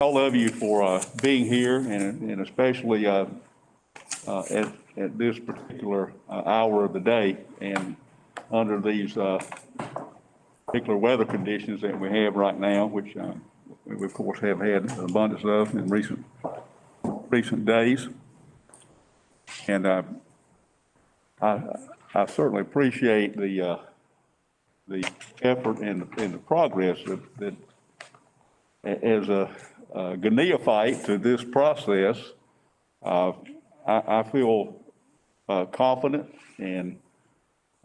all of you for being here, and especially at this particular hour of the day, and under these particular weather conditions that we have right now, which we of course have had an abundance of in recent days. And I certainly appreciate the effort and the progress that as a neophyte to this process, I feel confident and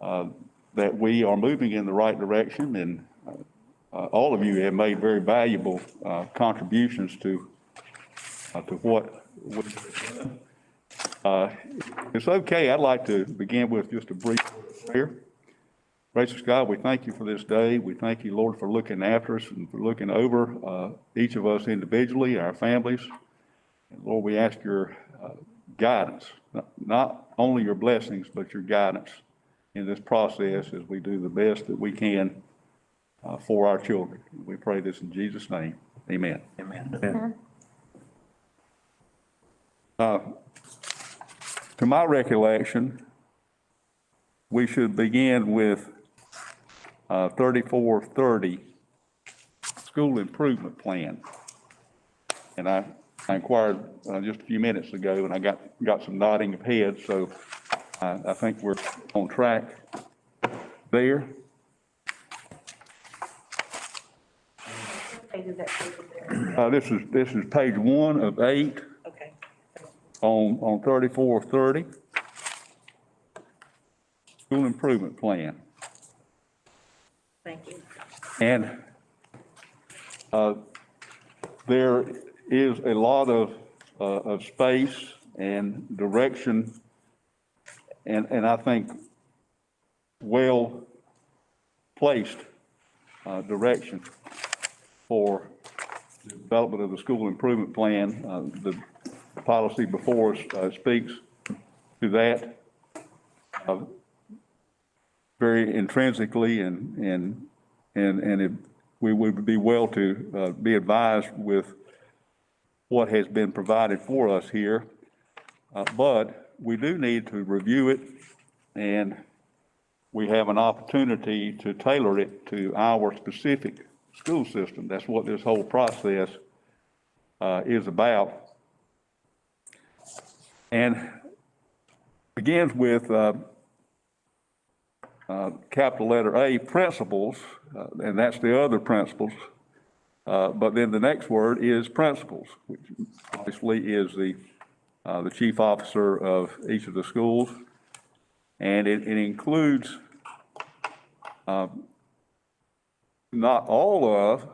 that we are moving in the right direction, and all of you have made very valuable contributions to what we've done. It's okay. I'd like to begin with just a brief prayer. Gracious God, we thank you for this day. We thank you, Lord, for looking after us and for looking over each of us individually, our families. And Lord, we ask your guidance, not only your blessings, but your guidance in this process as we do the best that we can for our children. We pray this in Jesus' name. Amen. Amen. To my recollection, we should begin with 3430 School Improvement Plan. And I inquired just a few minutes ago, and I got some nodding of heads, so I think we're on track there. This is page 1 of 8. Okay. On 3430 School Improvement Plan. Thank you. And there is a lot of space and direction, and I think well placed direction for the development of the school improvement plan. The policy before us speaks to that very intrinsically, and we would be well to be advised with what has been provided for us here, but we do need to review it, and we have an opportunity to tailor it to our specific school system. That's what this whole process is about. And begins with capital letter A, principles, and that's the other principles. But then the next word is principals, which obviously is the chief officer of each of the schools, and it includes not all of,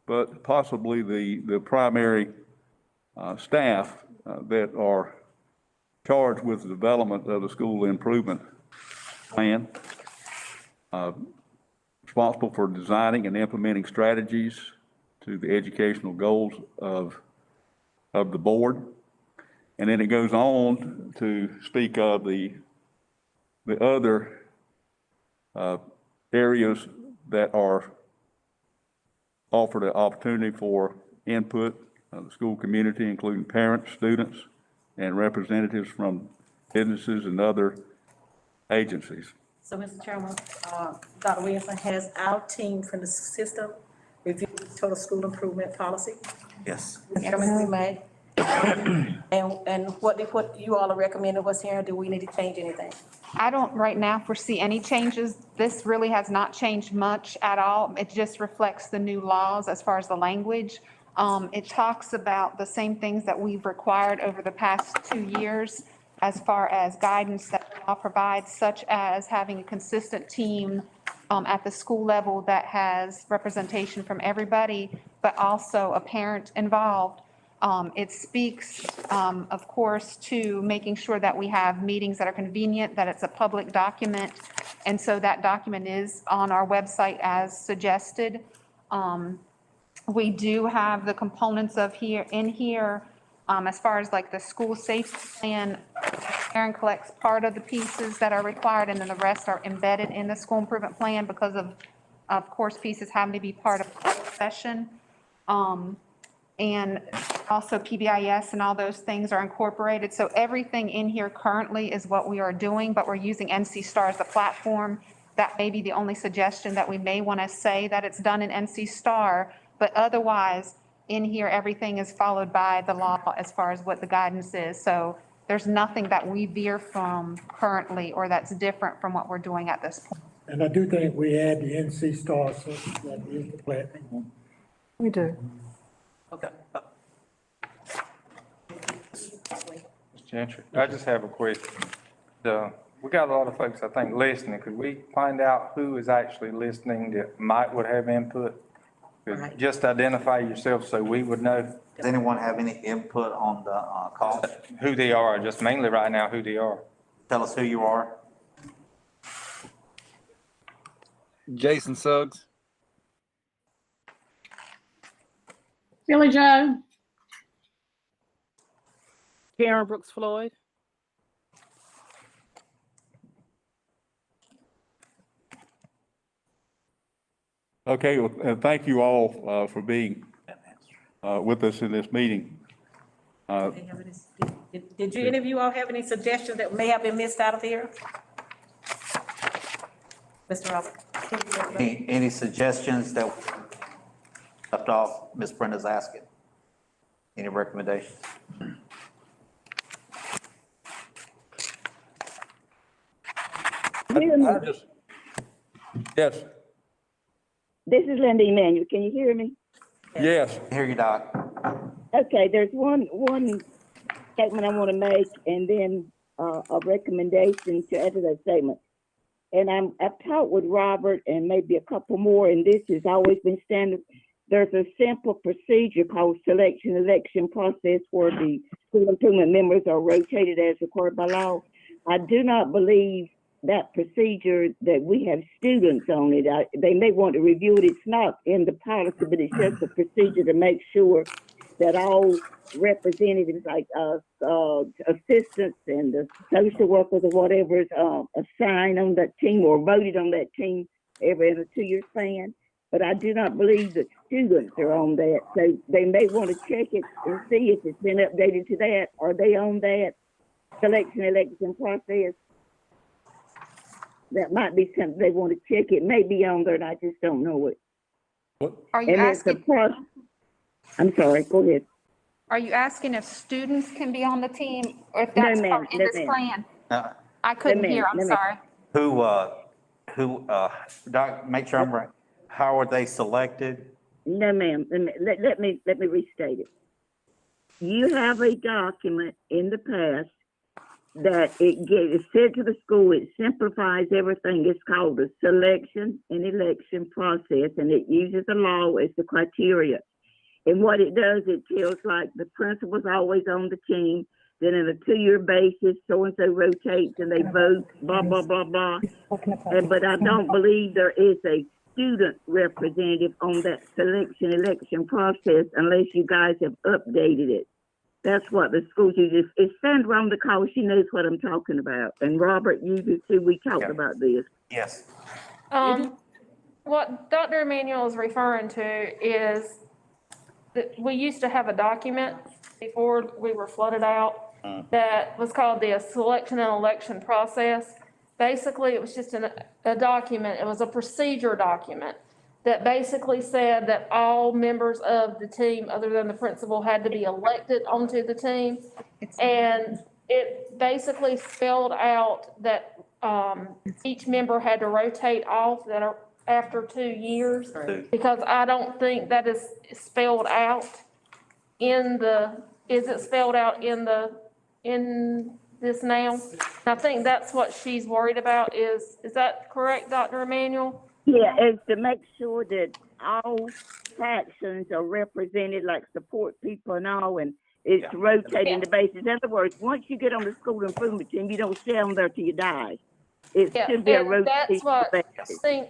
but possibly the primary staff that are charged with the development of the school improvement plan, responsible for designing and implementing strategies to the educational goals of the board. And then it goes on to speak of the other areas that are offered an opportunity for input of the school community, including parents, students, and representatives from businesses and other agencies. So, Mr. Chairman, Dr. Williamson, has our team from the system reviewed the total school improvement policy? Yes. Mr. Chairman, we may. And what you all are recommending, what's here, do we need to change anything? I don't right now foresee any changes. This really has not changed much at all. It just reflects the new laws as far as the language. It talks about the same things that we've required over the past 2 years as far as guidance that the law provides, such as having a consistent team at the school level that has representation from everybody, but also a parent involved. It speaks, of course, to making sure that we have meetings that are convenient, that it's a public document. And so that document is on our website as suggested. We do have the components of here, as far as like the school safety plan. Aaron collects part of the pieces that are required, and then the rest are embedded in the school improvement plan because of course, pieces having to be part of the session. and also PBIS and all those things are incorporated. So everything in here currently is what we are doing, but we're using NC Star as the platform. That may be the only suggestion that we may want to say that it's done in NC Star, but otherwise, in here, everything is followed by the law as far as what the guidance is. So there's nothing that we veer from currently or that's different from what we're doing at this point. And I do think we add the NC Star since that is the platform. We do. Okay. Mr. Gentry, I just have a question. We got a lot of folks, I think, listening. Could we find out who is actually listening that would have input? Could Right. just identify yourself so we would know Does anyone have any input on the call? who they are, just mainly right now who they are. Tell us who you are. Jason Suggs. Billy Joe. Karen Brooks Floyd. Okay, well, thank you all for being with us in this meeting. Did any of you all have any suggestions that may have been missed out of here? Mr. Robert? Any suggestions that left off? Ms. Brenda's asking. Any recommendations? Yes, This is Linda Emanuel. Can you hear me? yes. Hear you, Doc. Okay, there's one statement I want to make and then a recommendation to add to that statement. And I've talked with Robert and maybe a couple more, and this has always been standard. There's a simple procedure called selection election process where the school improvement members are rotated as required by law. I do not believe that procedure that we have students on it. They may want to review it. It's not in the policy, but it's just a procedure to make sure that all representatives like assistants and the social workers or whatever is assigned on that team or voted on that team every 2-year span. But I do not believe that students are on that. So they may want to check it and see if it's been updated to that. Are they on that selection election process? That might be something they want to check. It may be on there and I just don't know it. Are you And it's a asking, I'm sorry, go ahead. are you asking if students can be on the team or if No, that's ma'am. part in No, this ma'am. plan? Uh, I couldn't ma'am. hear, I'm No, ma'am. sorry. Doc, make sure I'm right. How are they selected? No, ma'am. Let me restate it. You have a document in the past that it said to the school, it simplifies everything. It's called the selection and election process, and it uses the law as the criteria. And what it does, it tells like the principal's always on the team, then on a 2-year basis, so-and-so rotates and they vote, blah, blah, blah, blah. But I don't believe there is a student representative on that selection election process unless you guys have updated it. That's what the schools use. If Sandra on the call, she knows what I'm talking about. And Robert, you do too. We talked about this. Yes. What Dr. Emanuel is referring to is that we used to have a document before we were flooded out that was called the selection and election process. Basically, it was just a document. It was a procedure document that basically said that all members of the team, other than the principal, had to be elected onto the team. And it basically spelled out that each member had to rotate off that are after 2 years. Because I don't think that is spelled out in is it spelled out in this now? I think that's what she's worried about is that correct, Dr. Emanuel? Yeah, it's to make sure that all factions are represented, like support people and all, and it's rotating the basis. In other words, once you get on the school improvement team, you don't stay on there till you die. It should be a And rotation that's what I basis. think,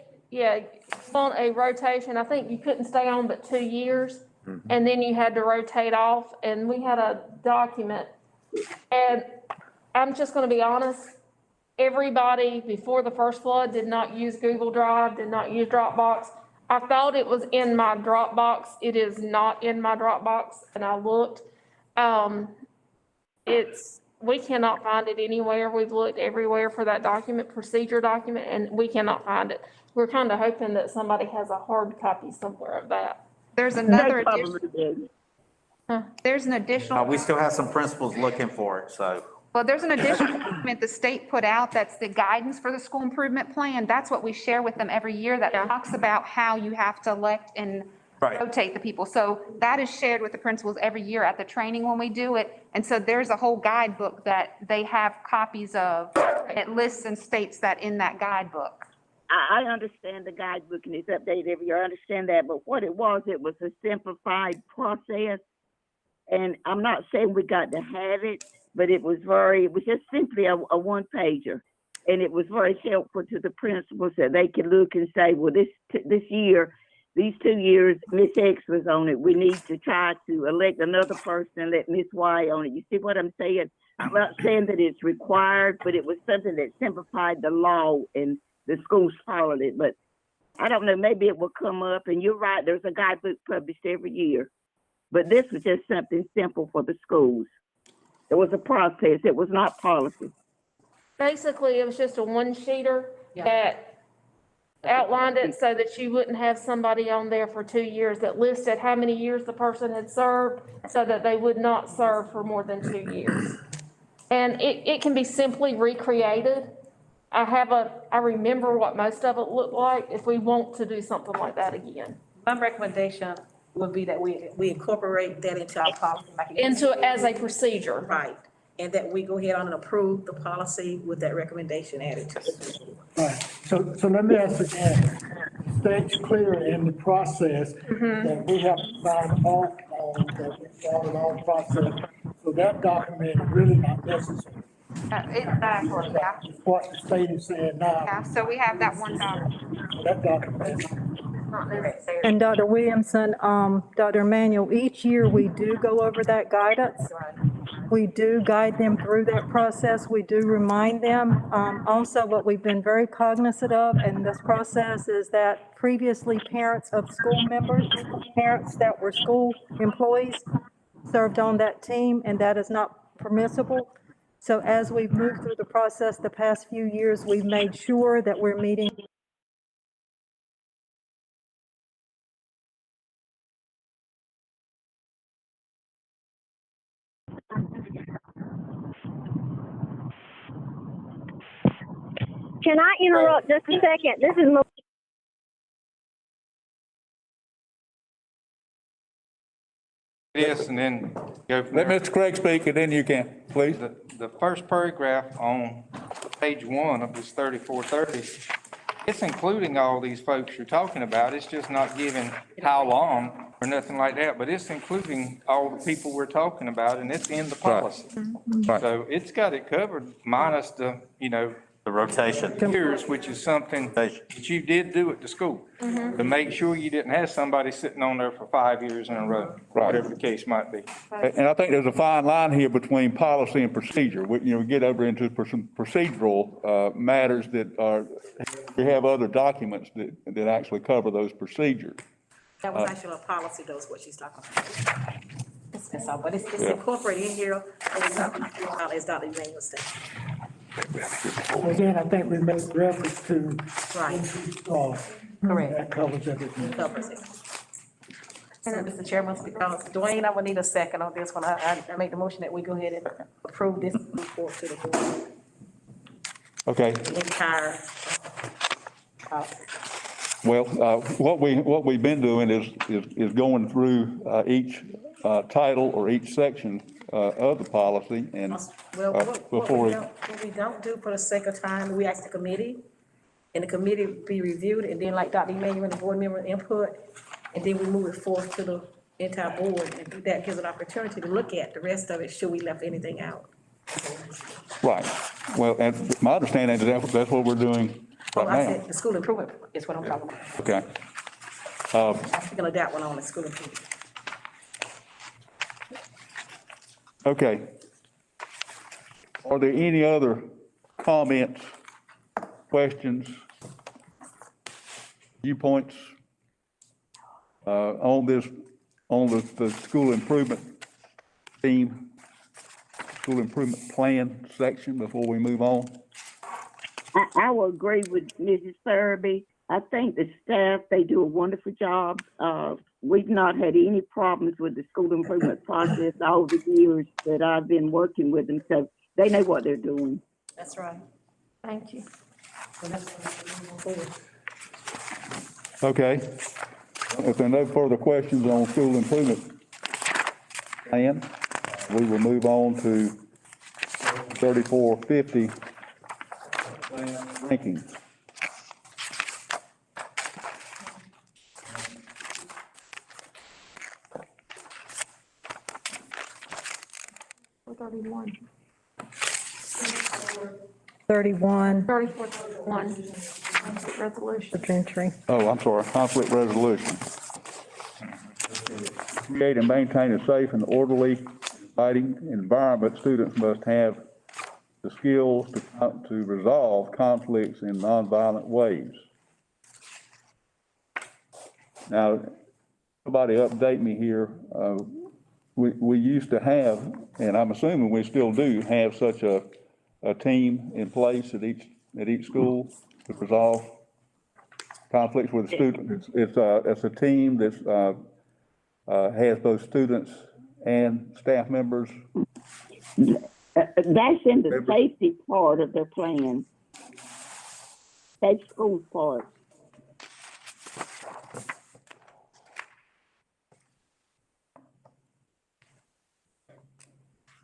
on a rotation, I think you couldn't stay on but 2 years. And then you had to rotate off, and we had a document. And I'm just gonna be honest, everybody before the first flood did not use Google Drive, did not use Dropbox. I thought it was in my Dropbox. It is not in my Dropbox, and I looked. We cannot find it anywhere. We've looked everywhere for that document, procedure document, and we cannot find it. We're kind of hoping that somebody has a hard copy somewhere of that. There's They another probably addition, do. there's an additional. We still have some principals looking for it, so. Well, there's an additional document the state put out that's the guidance for the school improvement plan. That's what we share with them every year that talks about how you have to elect and Right. rotate the people. So that is shared with the principals every year at the training when we do it. And so there's a whole guidebook that they have copies of. It lists and states that in that guidebook. I understand the guidebook and it's updated every year. I understand that, but what it was a simplified process. And I'm not saying we got to have it, but it was just simply a one pager. And it was very helpful to the principals that they could look and say, well, this year, these 2 years, Miss X was on it. We need to try to elect another person and let Miss Y on it. You see what I'm saying? I'm not saying that it's required, but it was something that simplified the law and the schools followed it. But I don't know, maybe it will come up. And you're right, there's a guidebook published every year. But this was just something simple for the schools. It was a process. It was not policy. Basically, it was just a one-sheeter that outlined it so that you wouldn't have somebody on there for 2 years that listed how many years the person had served so that they would not serve for more than 2 years. And it can be simply recreated. I remember what most of it looked like if we want to do something like that again. My recommendation would be that we incorporate that into our policy. As a procedure. Right, and that we go ahead on and approve the policy with that recommendation added to it. Right, so let me ask again, states clear in the process that we have to sign off on, that we started our process, so that document is really not necessary. Exactly, yeah. What the state is saying now, Yeah, so we have that one document. that document, Not necessary. And Dr. Williamson, Dr. Emanuel, each year we do go over that guidance. We do guide them through that process. We do remind them. Also, what we've been very cognizant of in this process is that previously parents of school members, parents that were school employees, served on that team, and that is not permissible. So as we've moved through the process the past few years, we've made sure that we're meeting Can I interrupt just a second? This is This and then go from Let there. Mr. Craig speak, and then you can, please. The first paragraph on page 1 of this 3430, it's including all these folks you're talking about. It's just not giving how long or nothing like that, but it's including all the people we're talking about, and it's in the policy. Right. So it's got it covered minus the, The rotation. years, which is something that you did do at the school. To make sure you didn't have somebody sitting on there for 5 years in a row, Right. whatever the case might be. And I think there's a fine line here between policy and procedure. We get over into some procedural matters that are, we have other documents that actually cover those procedures. That was actually a policy, though, is what she's talking about. That's all, but it's incorporated in here, as Dr. Emanuel said. again, I think we made reference to. Right. Correct. That covers everything. Covers it. So, Mr. Chairman, because Dwayne, I would need a second on this one. I make the motion that we go ahead and approve this report to the board, Okay. the entire policy. Well, what we've been doing is going through each title or each section of the policy and Well, before what we don't do for the sake of time, we ask the committee, and the committee be reviewed, and then like Dr. Emanuel and the board member input, and then we move it forth to the entire board, and that gives an opportunity to look at the rest of it, should we left anything out. right. Well, and my understanding is that's what we're doing Oh, I right said, the school improvement is what I'm talking about. now. Okay. I'm speaking of that one on the school improvement. Okay. Are there any other comments, questions, viewpoints on the school improvement theme, school improvement plan section before we move on? I will agree with Mrs. Thurby. I think the staff, they do a wonderful job. We've not had any problems with the school improvement process all the years that I've been working with them, so they know what they're doing. That's right. Thank you. So that's what we're moving forward. Okay. If there are no further questions on school improvement plan, we will move on to 3450 rankings. Thirty-one. 31, 34, 31. Resolution. entry. Oh, I'm sorry, conflict resolution. Create and maintain a safe and orderly, inviting environment. Students must have the skills to resolve conflicts in nonviolent ways. Now, somebody update me here. We used to have, and I'm assuming we still do, have such a team in place at each school to resolve conflicts with the students. It's a team that has both students and staff members. That's in the safety part of their plan. Safe schools part.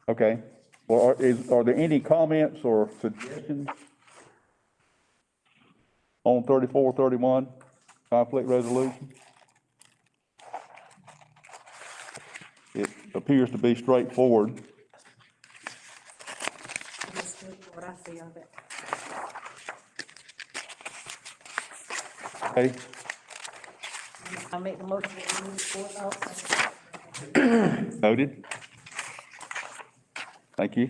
Okay. Well, are there any comments or suggestions on 3431, conflict resolution? It appears to be straightforward. That's what I see of it. Okay. I make the motion to move forward. Noted. Thank you.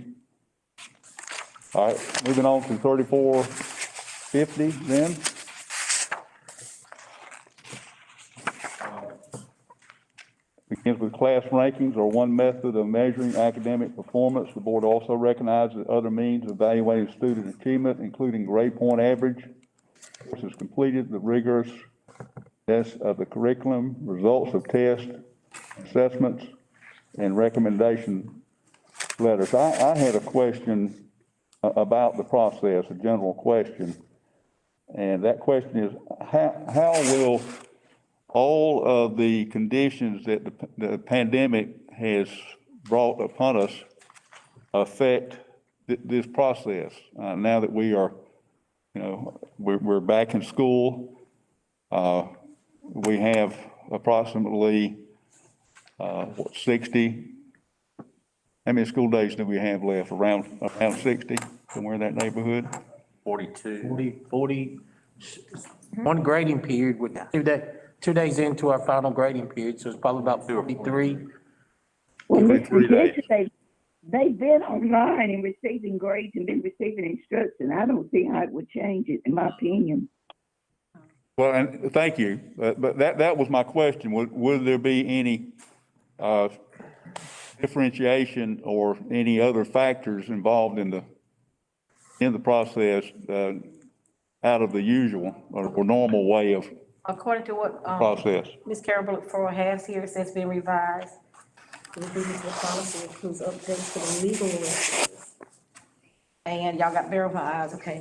All right, moving on to 3450 then. Begins with class rankings or one method of measuring academic performance. The board also recognizes other means of evaluating student achievement, including grade point average, courses completed, the rigorous tests of the curriculum, results of tests, assessments, and recommendation letters. I had a question about the process, a general question. And that question is, how will all of the conditions that the pandemic has brought upon us affect this process? Now that we are, we're back in school, we have approximately, 60, how many school days do we have left? Around 60, somewhere in that neighborhood? 42. 40, one grading period with 2 days into our final grading period, so it's probably about 43. Well, Okay, 3 days. they've been online and receiving grades and been receiving instruction. I don't see how it would change it, in my opinion. Well, and thank you, but that was my question. Would there be any differentiation or any other factors involved in the process out of the usual or normal way of According to what, process? Ms. Karen Bullock Ford has here, it says it's been revised. The revisions to the policy includes updates to the legal records. And y'all got verified, okay.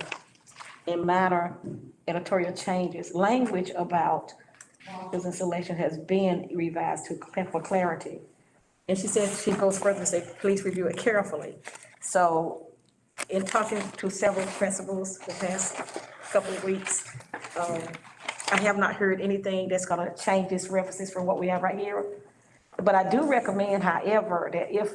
In minor editorial changes, language about business selection has been revised for clarity. And she says, she goes further to say, please review it carefully. So in talking to several principals the past couple of weeks, I have not heard anything that's gonna change this references from what we have right here. But I do recommend, however, that if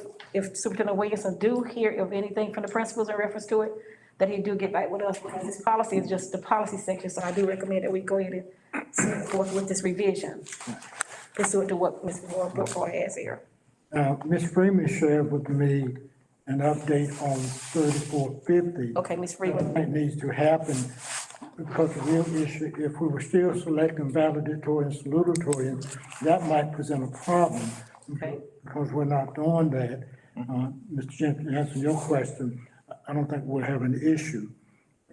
Superintendent Williamson do hear of anything from the principals in reference to it, that he do get back with us, because this policy is just the policy section, so I do recommend that we go ahead and move forth with this revision. Pursuant to what Ms. Brookford has here. Ms. Freeman shared with me an update on 3450. Okay, Ms. Freeman. It needs to happen because the real issue, if we were still selecting valedictorian, salutatorian, that might present a problem. Okay. Because we're not doing that. Mr. Jenkins, to answer your question, I don't think we'll have an issue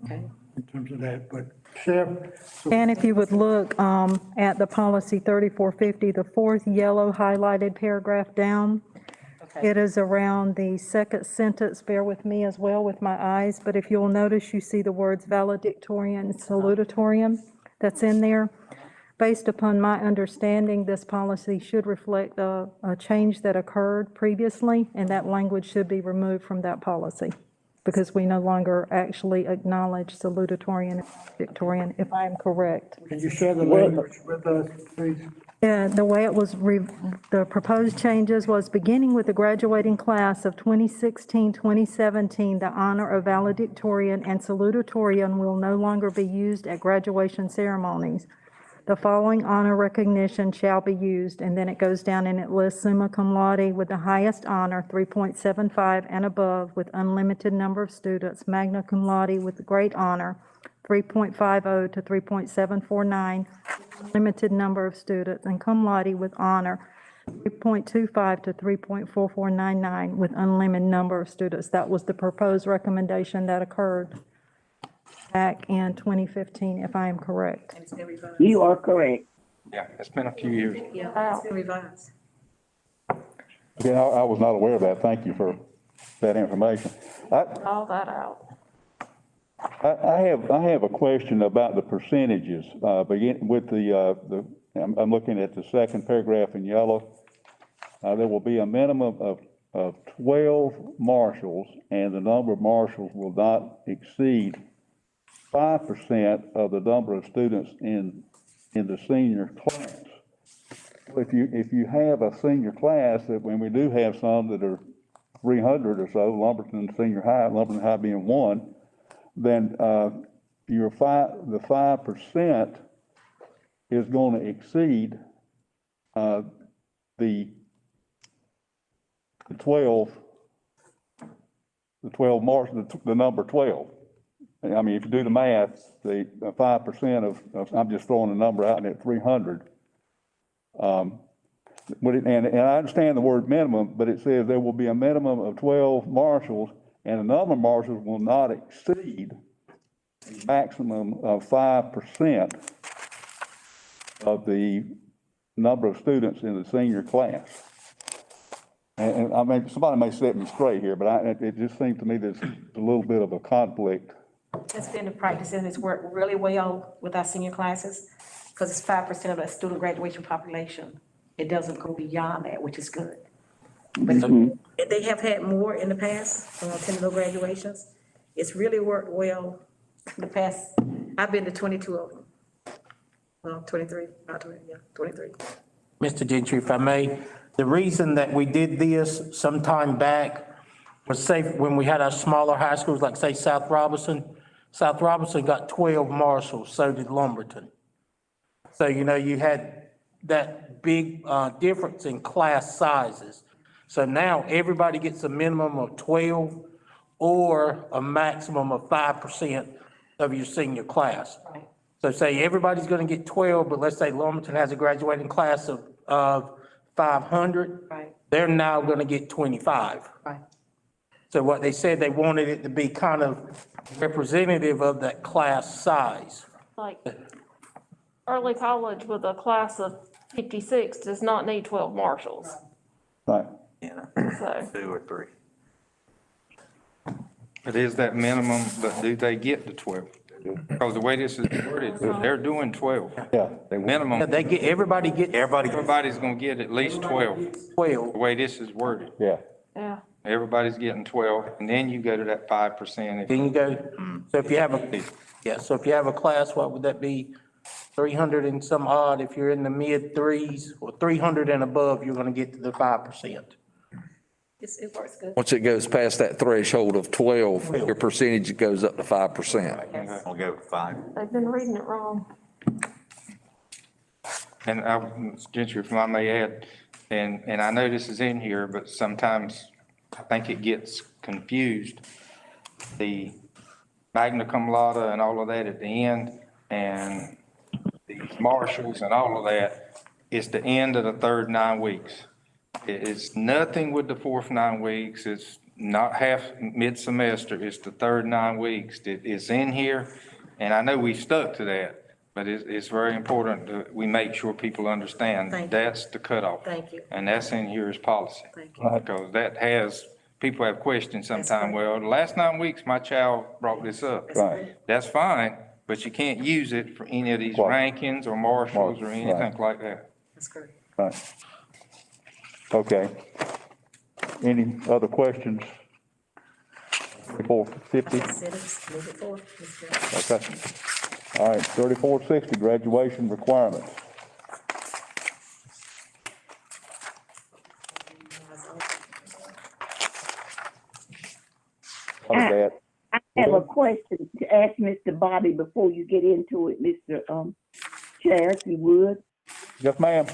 Okay. in terms of that, but Sheriff, so And if you would look at the policy 3450, the fourth yellow highlighted paragraph down, Okay. it is around the second sentence, bear with me as well with my eyes, but if you'll notice, you see the words valedictorian and salutatorian that's in there. Based upon my understanding, this policy should reflect a change that occurred previously, and that language should be removed from that policy, because we no longer actually acknowledge salutatorian and valedictorian, if I am correct. can you share the language with us, please? Yeah, the way it was, the proposed changes was beginning with the graduating class of 2016, 2017, the honor of valedictorian and salutatorian will no longer be used at graduation ceremonies. The following honor recognition shall be used, and then it goes down and it lists summa cum laude with the highest honor, 3.75 and above, with unlimited number of students, magna cum laude with the great honor, 3.50 to 3.749, limited number of students, and cum laude with honor, 3.25 to 3.4499, with unlimited number of students. That was the proposed recommendation that occurred back in 2015, if I am correct. And it's been revised. You are correct. Yeah, it's been a few years. Yeah, it's been revised. Again, I was not aware of that. Thank you for that information. All that out. I have a question about the percentages, begin with I'm looking at the second paragraph in yellow. There will be a minimum of 12 marshals, and the number of marshals will not exceed 5% of the number of students in the senior class. If you have a senior class, that when we do have some that are 300 or so, Lumberton High being one, then the 5% is going to exceed the 12 marshals, the number 12. I mean, if you do the math, the 5% of, I'm just throwing a number out at 300. And I understand the word minimum, but it says there will be a minimum of 12 marshals, and the number of marshals will not exceed a maximum of 5% of the number of students in the senior class. And I mean, somebody may set me straight here, but it just seems to me there's a little bit of a conflict. It's been the practice and it's worked really well with our senior classes because it's 5% of the student graduation population. It doesn't go beyond that, which is good. But if they have had more in the past, 10 no graduations. It's really worked well in the past. I've been to 22 of them. Well, 23, not 20, yeah, 23. Mr. Gentry, if I may, the reason that we did this some time back was, say, when we had our smaller high schools, like say South Robinson got 12 marshals, so did Lumberton. So, you know, you had that big difference in class sizes. So now everybody gets a minimum of 12 or a maximum of 5% of your senior class. Right. So say everybody's gonna get 12, but let's say Lumberton has a graduating class of 500. Right. They're now gonna get 25. Right. So what they said, they wanted it to be kind of representative of that class size. Like early college with a class of 56 does not need 12 marshals. Right. So, 2 or 3. It is that minimum, but do they get the 12? Because the way this is worded, they're doing 12. Yeah. The minimum, Yeah, they get, everybody's gonna get at least 12, 12. the way this is worded. Yeah. yeah. Everybody's getting 12, and then you go to that 5%. Then you go, so if you have so if you have a class, what would that be? 300 and some odd. If you're in the mid threes or 300 and above, you're gonna get to the 5%. It works good. Once it goes past that threshold of 12, your percentage goes up to 5%. Yes. I'll go with 5. They've been reading it wrong. And Mr. Gentry, if I may add, and I know this is in here, but sometimes I think it gets confused. The magna cum laude and all of that at the end, and the marshals and all of that, it's the end of the third 9 weeks. It's nothing with the fourth 9 weeks. It's not half mid-semester. It's the third 9 weeks. It's in here, and I know we stuck to that, but it's very important that we make sure people understand Thank you. that's the cutoff. Thank you. And that's in here as policy. Thank you. Because that has, people have questions That's sometime, correct. well, the last 9 weeks, my child brought this up. That's correct. That's fine, but you can't use it for any of these Right. rankings or marshals or Right. anything like that. That's correct. Right. Okay. Any other questions? 3450? Consider, move it forward, Mr. Chairman. Okay. All right, 3460, graduation requirements. What is that? I have a question to ask Mr. Bobby before you get into it, Mr. Chair, if you would. Yes, ma'am.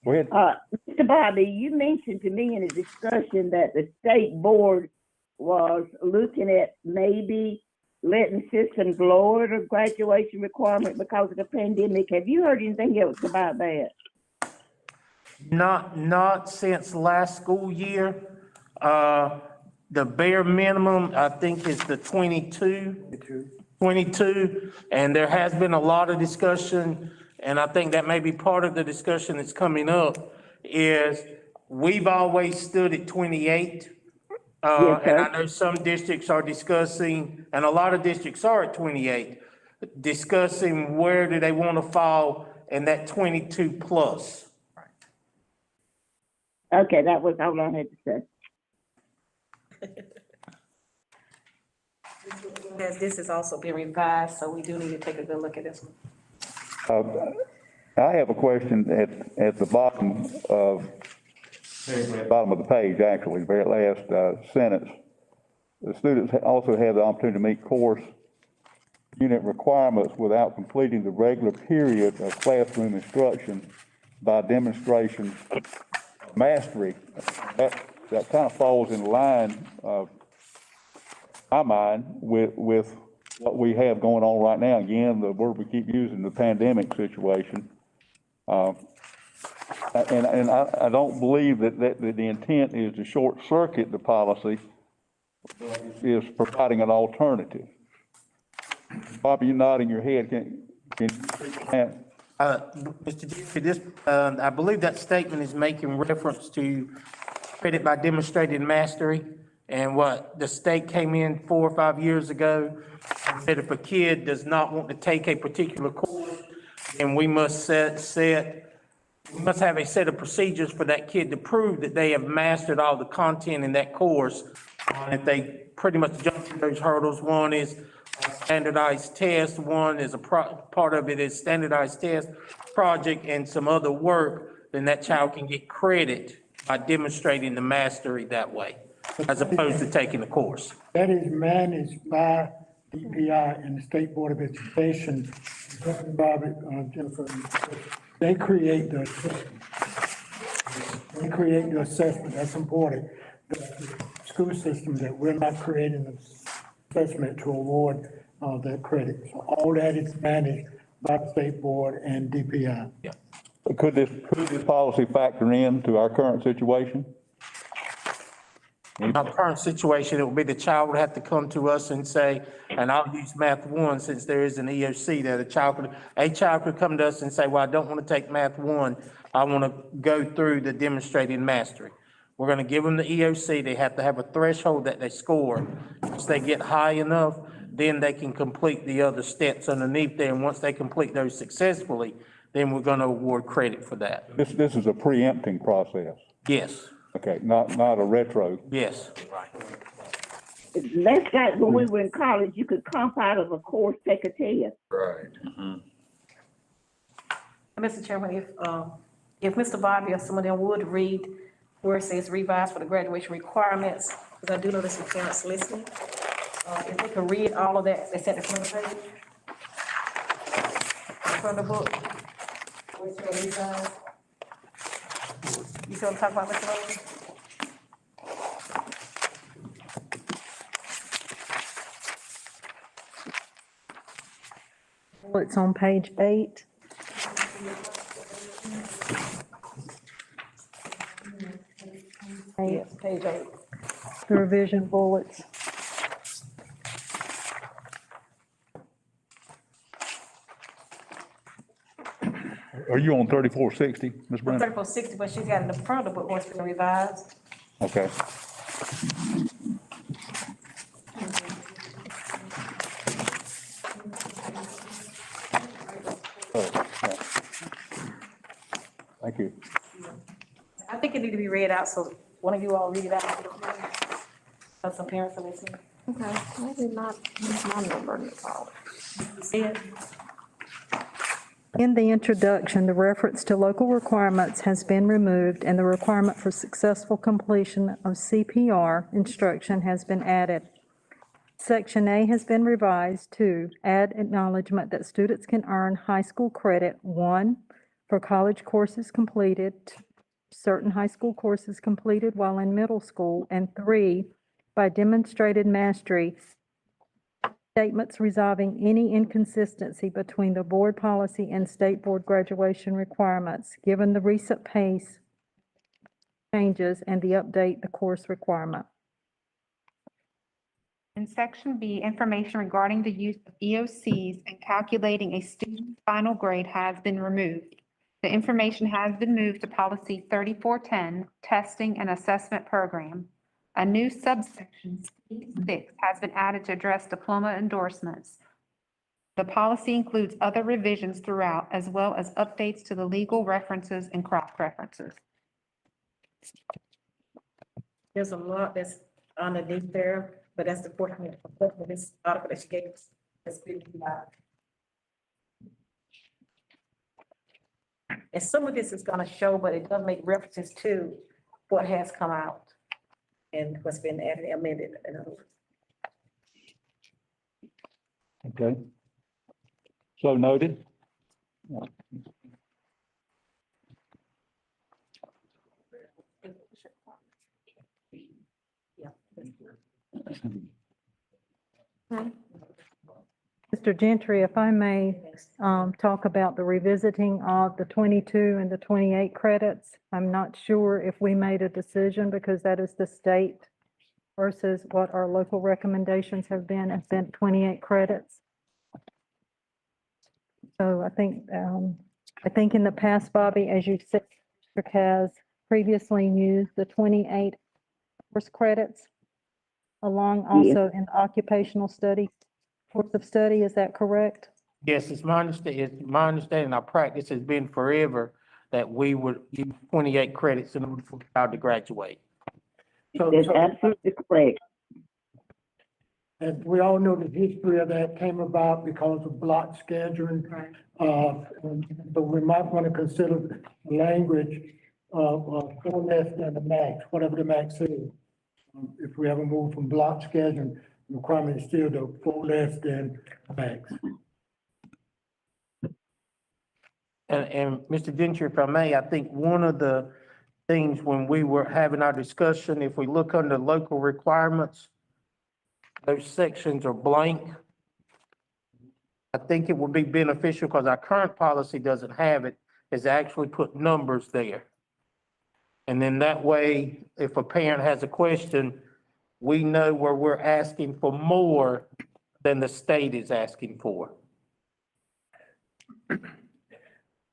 Go ahead. Mr. Bobby, you mentioned to me in a discussion that the state board was looking at maybe letting systems lower the graduation requirement because of the pandemic. Have you heard anything else about that? Not since last school year. The bare minimum, I think, is the 22, and there has been a lot of discussion, and I think that may be part of the discussion that's coming up, is we've always stood at 28. Yes, And I sir. know some districts are discussing, and a lot of districts are at 28, discussing where do they want to fall in that 22 plus. Okay, that was all I had to say. As this has also been revised, so we do need to take a good look at this one. I have a question at the bottom of the page, actually, very last sentence. The students also have the opportunity to meet course unit requirements without completing the regular period of classroom instruction by demonstration of mastery. That kind of falls in line, my mind, with what we have going on right now. Again, the word we keep using, the pandemic situation. And I don't believe that the intent is to short circuit the policy, but is providing an alternative. Bobby, you're nodding your head. Can you speak to that? Mr. Gentry, this, I believe that statement is making reference to credit by demonstrated mastery. And what the state came in 4 or 5 years ago and said if a kid does not want to take a particular course, then we must we must have a set of procedures for that kid to prove that they have mastered all the content in that course. And if they pretty much jump through those hurdles, one is a standardized test, one is part of it is standardized test, project, and some other work, then that child can get credit by demonstrating the mastery that way, as opposed to taking the course. That is managed by DPI and the State Board of Education. Bobby, Jennifer, they create the assessment. They create the assessment, that's important. The school system that we're not creating an assessment to award that credit. So all that is managed by the State Board and DPI. Yeah. Could this policy factor into our current situation? In our current situation, it would be the child would have to come to us and say, and I'll use Math 1 since there is an EOC there, a child could come to us and say, well, I don't want to take Math 1. I want to go through the demonstrated mastery. We're going to give them the EOC. They have to have a threshold that they score. Once they get high enough, then they can complete the other steps underneath there. And once they complete those successfully, then we're going to award credit for that. This is a preempting process. Yes, Okay, not a retro. yes. That's like when we were in college, you could comp out of a course, take a test. Mr. Chairman, if Mr. Bobby or some of them would read where it says revised for the graduation requirements, because I do know there's some parents listening. If they could read all of that, it's at the front of the page. In front of the book. Where it says revised. You see what I'm talking about, Mr. Rowland? It's on page 8. Yes, page 8. The revision bullets. Are you on 3460, Ms. Brenda? 3460, but she's got in the front of it, what's been revised. Okay. Thank you. I think it need to be read out, so one of you all read it out. So some parents are listening. Okay, maybe not my number to call. See it? In the introduction, the reference to local requirements has been removed and the requirement for successful completion of CPR instruction has been added. Section A has been revised to add acknowledgement that students can earn high school credit, 1, for college courses completed, certain high school courses completed while in middle school, and 3, by demonstrated mastery, statements resolving any inconsistency between the board policy and state board graduation requirements, given the recent pace changes and the update the course requirement. In section B, information regarding the use of EOCs and calculating a student's final grade has been removed. The information has been moved to policy 3410, testing and assessment program. A new subsection C6 has been added to address diploma endorsements. The policy includes other revisions throughout, as well as updates to the legal references and cross-references. There's a lot that's underneath there, but that's the portion of this article that she gave us. That's been revised. And some of this is gonna show, but it does make references to what has come out and what's been added, amended, in other words. Okay. So noted. Yeah. Mr. Gentry, if I may, talk about the revisiting of the 22 and the 28 credits. I'm not sure if we made a decision because that is the state versus what our local recommendations have been, has been 28 credits. So I think in the past, Bobby, as you said, district has previously used the 28 course credits along also in the occupational study, course of study, is that correct? Yes, it's my understanding, our practice has been forever that we would use 28 credits in order for a child to graduate. That's absolutely correct. And we all know the history of that came about because of block scheduling. But we might want to consider the language of 4 less than the max, whatever the max is. If we ever move from block scheduling, the requirement is still the 4 less than max. And Mr. Gentry, if I may, I think one of the things when we were having our discussion, if we look under local requirements, those sections are blank. I think it would be beneficial because our current policy doesn't have it, is actually put numbers there. And then that way, if a parent has a question, we know where we're asking for more than the state is asking for.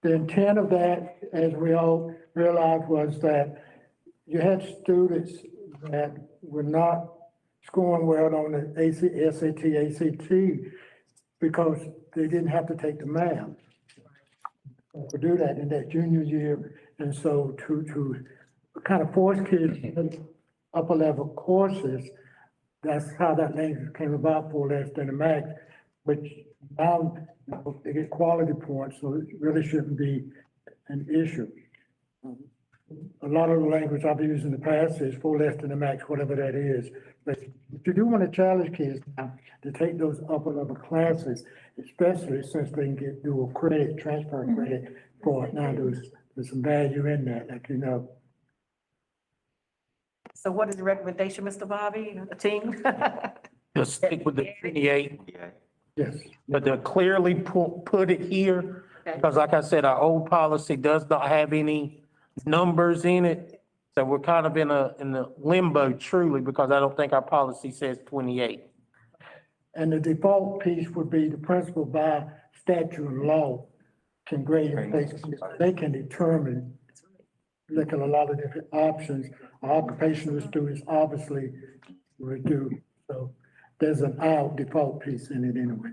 The intent of that, as we all realized, was that you had students that were not scoring well on the SAT, ACT, because they didn't have to take the math. To do that in that junior year, and so to kind of force kids in upper level courses, that's how that language came about, 4 less than the max, which now they get quality points, so it really shouldn't be an issue. A lot of the language I've used in the past is 4 less than the max, whatever that is. But you do want to challenge kids now to take those upper level classes, especially since they can get dual credit, transfer credit for it. Now there's some value in that, like, you know. So what is the recommendation, Mr. Bobby, the team? Just stick with the 28. Yes. But to clearly put it here, Okay. because like I said, our old policy does not have any numbers in it. So we're kind of in a limbo truly, because I don't think our policy says 28. And the default piece would be the principal by statute and law can grade and place. They can determine, look at a lot of different options. Occupational students obviously reduce. So there's an out default piece in it anyway.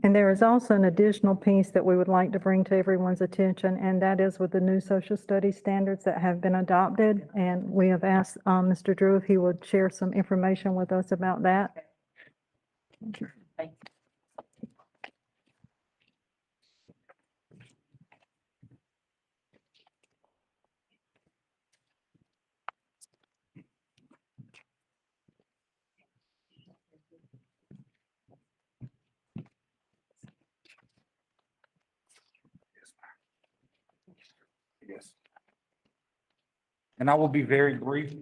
And there is also an additional piece that we would like to bring to everyone's attention, and that is with the new social studies standards that have been adopted. And we have asked Mr. Drew if he would share some information with us about that. Thank you. Yes. And I will be very brief.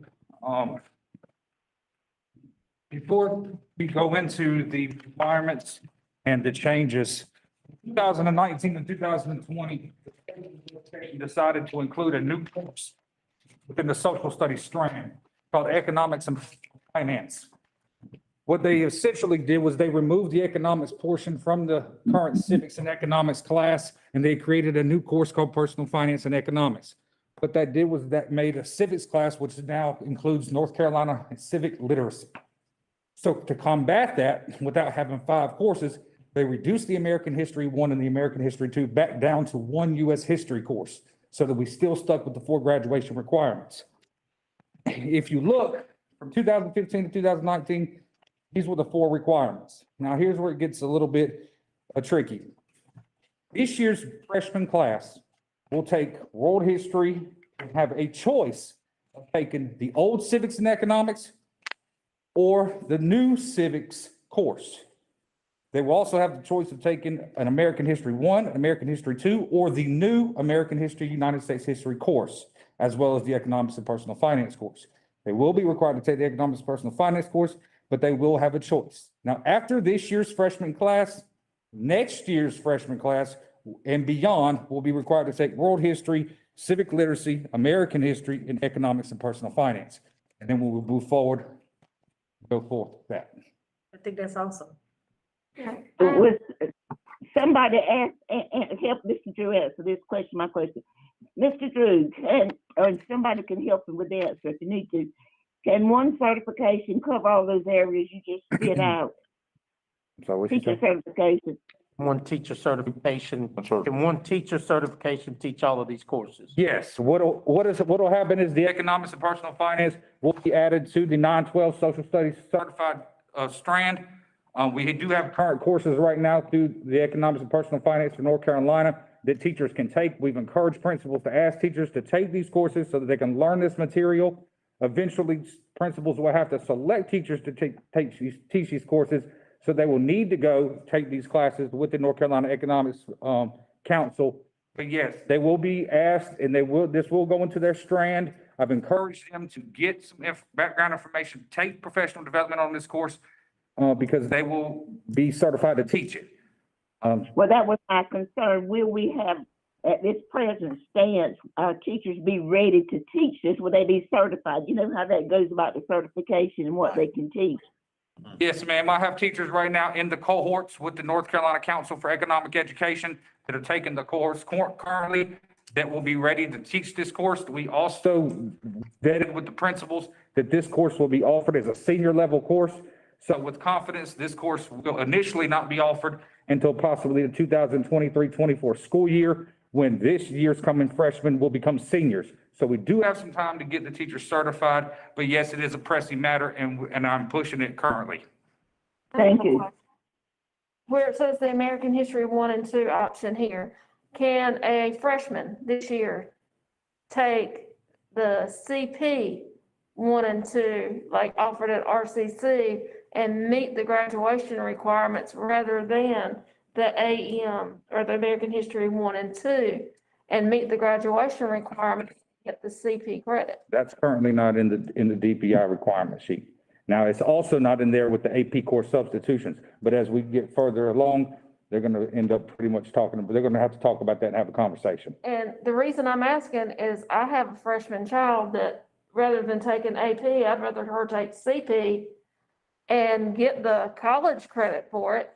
Before we go into the requirements and the changes, 2019 and 2020, decided to include a new course within the social studies strand called economics and finance. What they essentially did was they removed the economics portion from the current civics and economics class, and they created a new course called personal finance and economics. What that did was that made a civics class, which now includes North Carolina civic literacy. So to combat that, without having 5 courses, they reduced the American History 1 and the American History 2 back down to 1 U.S. history course, so that we still stuck with the 4 graduation requirements. If you look from 2015 to 2019, these were the 4 requirements. Now, here's where it gets a little bit tricky. This year's freshman class will take world history and have a choice of taking the old civics and economics or the new civics course. They will also have the choice of taking an American History 1, an American History 2, or the new American History, United States History course, as well as the Economics and Personal Finance course. They will be required to take the Economics and Personal Finance course, but they will have a choice. Now, after this year's freshman class, next year's freshman class and beyond will be required to take world history, civic literacy, American history, and economics and personal finance. And then we will move forward, go forth with that. I think that's awesome. Was somebody asked, and help Mr. Drew answer this question, my question. Mr. Drew, or somebody can help him with the answer if you need to. Can one certification cover all those areas you just spit out? So what you Teacher say? certification. One teacher certification, can one teacher certification teach all of these courses? Yes, what'll happen is the economics and personal finance will be added to the 912 social studies certified strand. We do have current courses right now through the economics and personal finance for North Carolina that teachers can take. We've encouraged principals to ask teachers to take these courses so that they can learn this material. Eventually, principals will have to select teachers to teach these courses, so they will need to go take these classes with the North Carolina Economics Council. But yes, they will be asked, and this will go into their strand. I've encouraged them to get some background information, take professional development on this course, because they will be certified to teach it. Well, that was my concern. Will we have, at this present stance, our teachers be ready to teach this? Will they be certified? You know how that goes about the certification and what they can teach. Yes, ma'am. I have teachers right now in the cohorts with the North Carolina Council for Economic Education that are taking the course currently that will be ready to teach this course. We also vetted with the principals that this course will be offered as a senior level course. So with confidence, this course will initially not be offered until possibly the 2023-24 school year, when this year's coming freshmen will become seniors. So we do have some time to get the teachers certified, but yes, it is a pressing matter, and I'm pushing it currently. Thank you. Where it says the American History 1 and 2 option here, can a freshman this year take the CP 1 and 2, like offered at RCC, and meet the graduation requirements rather than the AM or the American History 1 and 2, and meet the graduation requirements, get the CP credit? That's currently not in the DPI requirement sheet. Now, it's also not in there with the AP course substitutions, but as we get further along, they're gonna end up pretty much they're gonna have to talk about that and have a conversation. And the reason I'm asking is I have a freshman child that rather than taking AP, I'd rather her take CP and get the college credit for it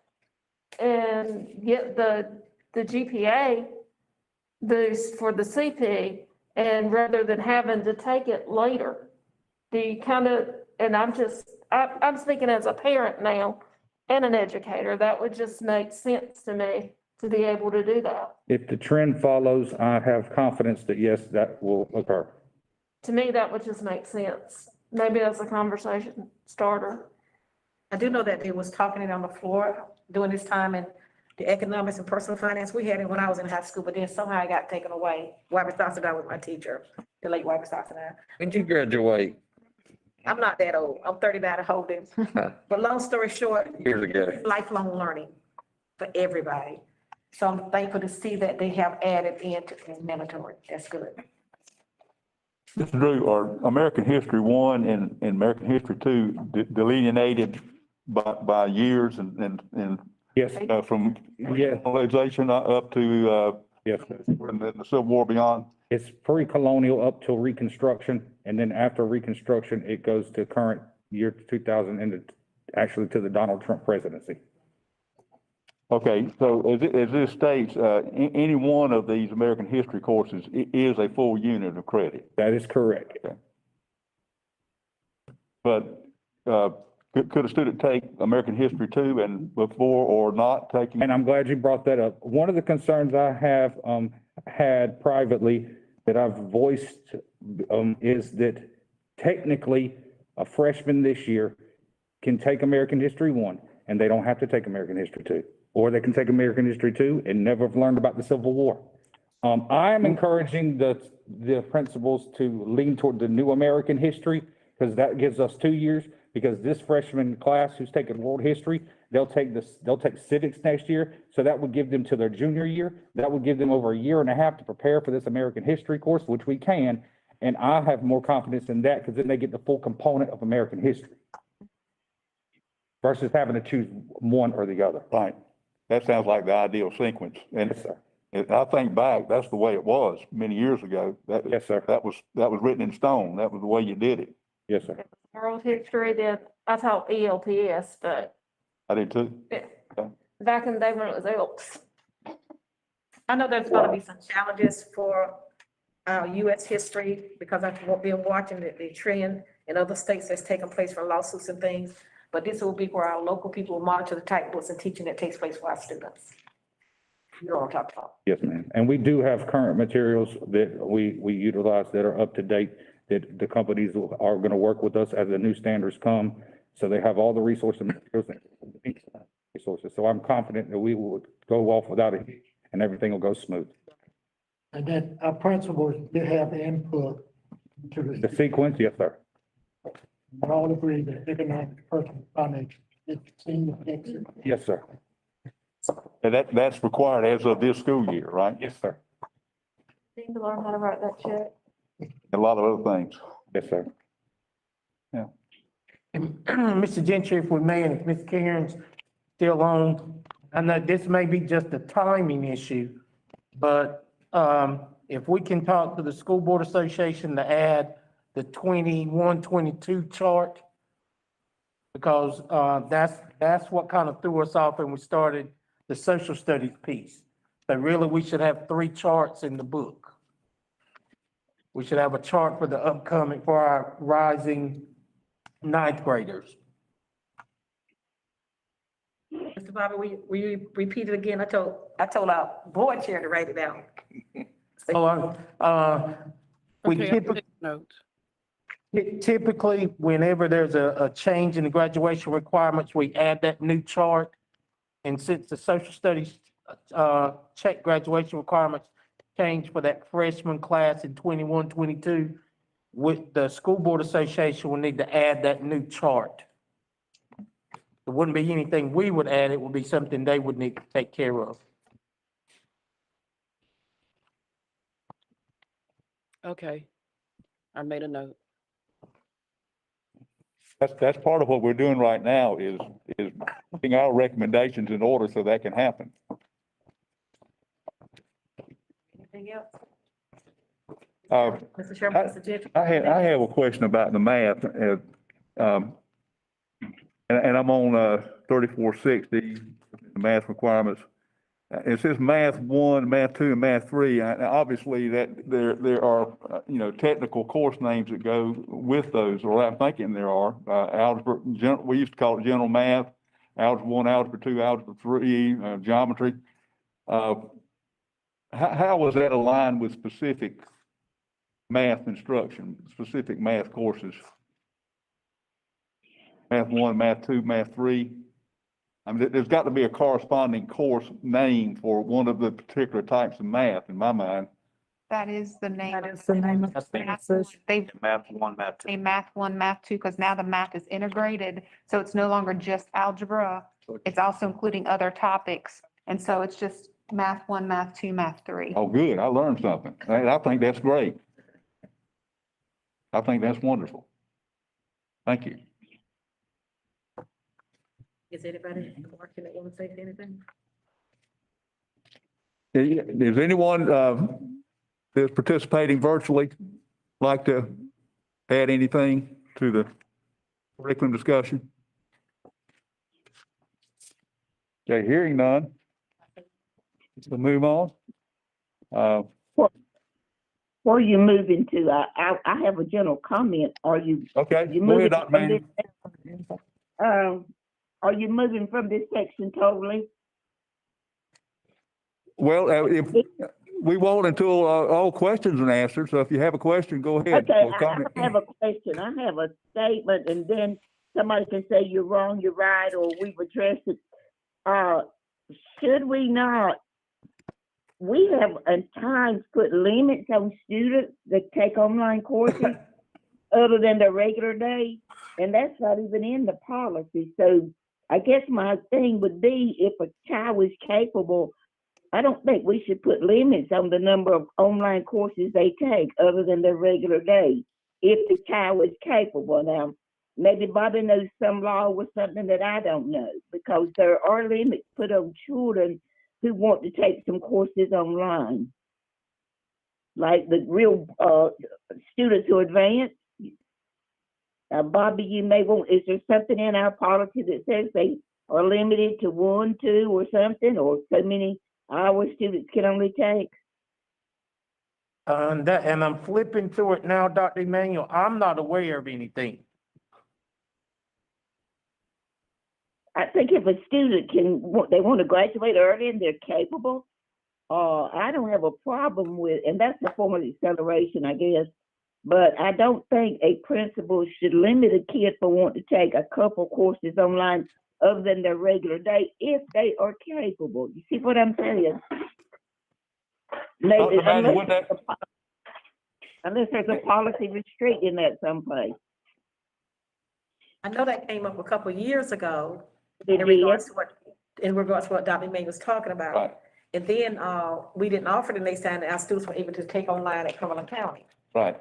and get the GPA boost for the CP, and rather than having to take it later. Do you and I'm speaking as a parent now and an educator, that would just make sense to me to be able to do that. If the trend follows, I have confidence that yes, that will occur. To me, that would just make sense. Maybe that's a conversation starter. I do know that they was talking it on the floor during this time in the economics and personal finance. We had it when I was in high school, but then somehow it got taken away. Wyman Stossendine was my teacher, the late Wyman Stossendine. When did you graduate? I'm not that old. I'm 39 and holding. But long story short, Years ago. lifelong learning for everybody. So I'm thankful to see that they have added into mandatory. That's good. Mr. Drew, are American History 1 and American History 2 delineated by years and Yes, from yeah, colonization up to yes. and then the Civil War beyond? It's pre-colonial up till Reconstruction, and then after Reconstruction, it goes to current year 2000 and actually to the Donald Trump presidency. Okay, so as this states, any one of these American history courses is a full unit of credit. That is correct. But could a student take American History 2 and before or not taking? And I'm glad you brought that up. One of the concerns I have had privately that I've voiced is that technically a freshman this year can take American History 1 and they don't have to take American History 2. Or they can take American History 2 and never have learned about the Civil War. I am encouraging the principals to lean toward the new American history because that gives us 2 years. Because this freshman class who's taking world history, they'll take civics next year. So that would give them to their junior year. That would give them over a year and a half to prepare for this American history course, which we can. And I have more confidence in that because then they get the full component of American history versus having to choose one or the other. Right. That sounds like the ideal sequence. And Yes, sir. I think back, that's the way it was many years ago. Yes, sir. That was written in stone. That was the way you did it. Yes, sir. World history, then I taught ELPS, but I did too. back in the day when it was ELPS. I know there's gonna be some challenges for US history because I've been watching the trend in other states that's taking place for lawsuits and things. But this will be where our local people will monitor the type books and teaching that takes place for our students. You know what I'm talking about. Yes, ma'am. And we do have current materials that we utilize that are up to date, that the companies are going to work with us as the new standards come. So they have all the resources and materials and resources. So I'm confident that we will go off without a hitch and everything will go smooth. And then our principals did have input to The this. sequence, yes, sir. We all agree that economic, personal finance, it's senior exit. Yes, sir. And that's required as of this school year, right? Yes, sir. Need to learn how to write that check. A lot of other things. Yes, sir. And Mr. Gentry, if we may, and if Ms. Karen's still on, I know this may be just a timing issue, but if we can talk to the School Board Association to add the 21-22 chart, because that's what kind of threw us off when we started the social studies piece. So really, we should have 3 charts in the book. We should have a chart for the upcoming, for our rising ninth graders. Mr. Bobby, will you repeat it again? I told our board chair to write it down. We Okay, I'll take note. typically, whenever there's a change in the graduation requirements, we add that new chart. And since the social studies check graduation requirements change for that freshman class in 21-22, with the School Board Association will need to add that new chart. It wouldn't be anything we would add, it would be something they would need to take care of. Okay. I made a note. That's part of what we're doing right now is putting our recommendations in order so that can happen. Anything else? Uh, Mr. Chairman, Mr. Gentry? I have a question about the math, and I'm on 3460, the math requirements. It says math 1, math 2, and math 3. And obviously that there are, technical course names that go with those, or I'm thinking there are. Algebra, we used to call it general math, algebra 1, algebra 2, algebra 3, geometry. How was that aligned with specific math instruction, specific math courses? Math 1, math 2, math 3. I mean, there's got to be a corresponding course name for one of the particular types of math in my mind. That is the name. That is the name of the classes. They, Math 1, Math 2. a math 1, math 2, because now the math is integrated. So it's no longer just algebra. It's also including other topics. And so it's just math 1, math 2, math 3. Oh, good. I learned something. I think that's great. I think that's wonderful. Thank you. Is anybody working that want to say anything? Does anyone that's participating virtually like to add anything to the curriculum discussion? Okay, hearing none. We'll move on. Before you move into, I have a general comment. Are you? Okay, you go moving ahead, Dr. from Manning. this, are you moving from this section totally? Well, if we won't until all questions are answered. So if you have a question, go ahead. Okay, Or comment. I have a question. I have a statement, and then somebody can say you're wrong, you're right, or we've addressed it. Should we not? We have at times put limits on students that take online courses other than the regular day, and that's not even in the policy. So I guess my thing would be, if a child is capable, I don't think we should put limits on the number of online courses they take other than their regular day, if the child is capable. Now, maybe Bobby knows some law or something that I don't know, because there are limits put on children who want to take some courses online. Like the real students who advance. Bobby, you may want, is there something in our policy that says they are limited to 1, 2, or something, or so many hours students can only take? And I'm flipping to it now, Dr. Emmanuel. I'm not aware of anything. I think if a student they want to graduate early and they're capable, I don't have a problem with, and that's a form of acceleration, I guess. But I don't think a principal should limit a kid for wanting to take a couple courses online other than their regular day if they are capable. You see what I'm saying? Maybe, unless there's a policy restricting that someplace. I know that came up a couple of years ago It in regards to what Dr. May was talking about. Right. And then we didn't offer the next time that our students were able to take online at Cumberland County. Right.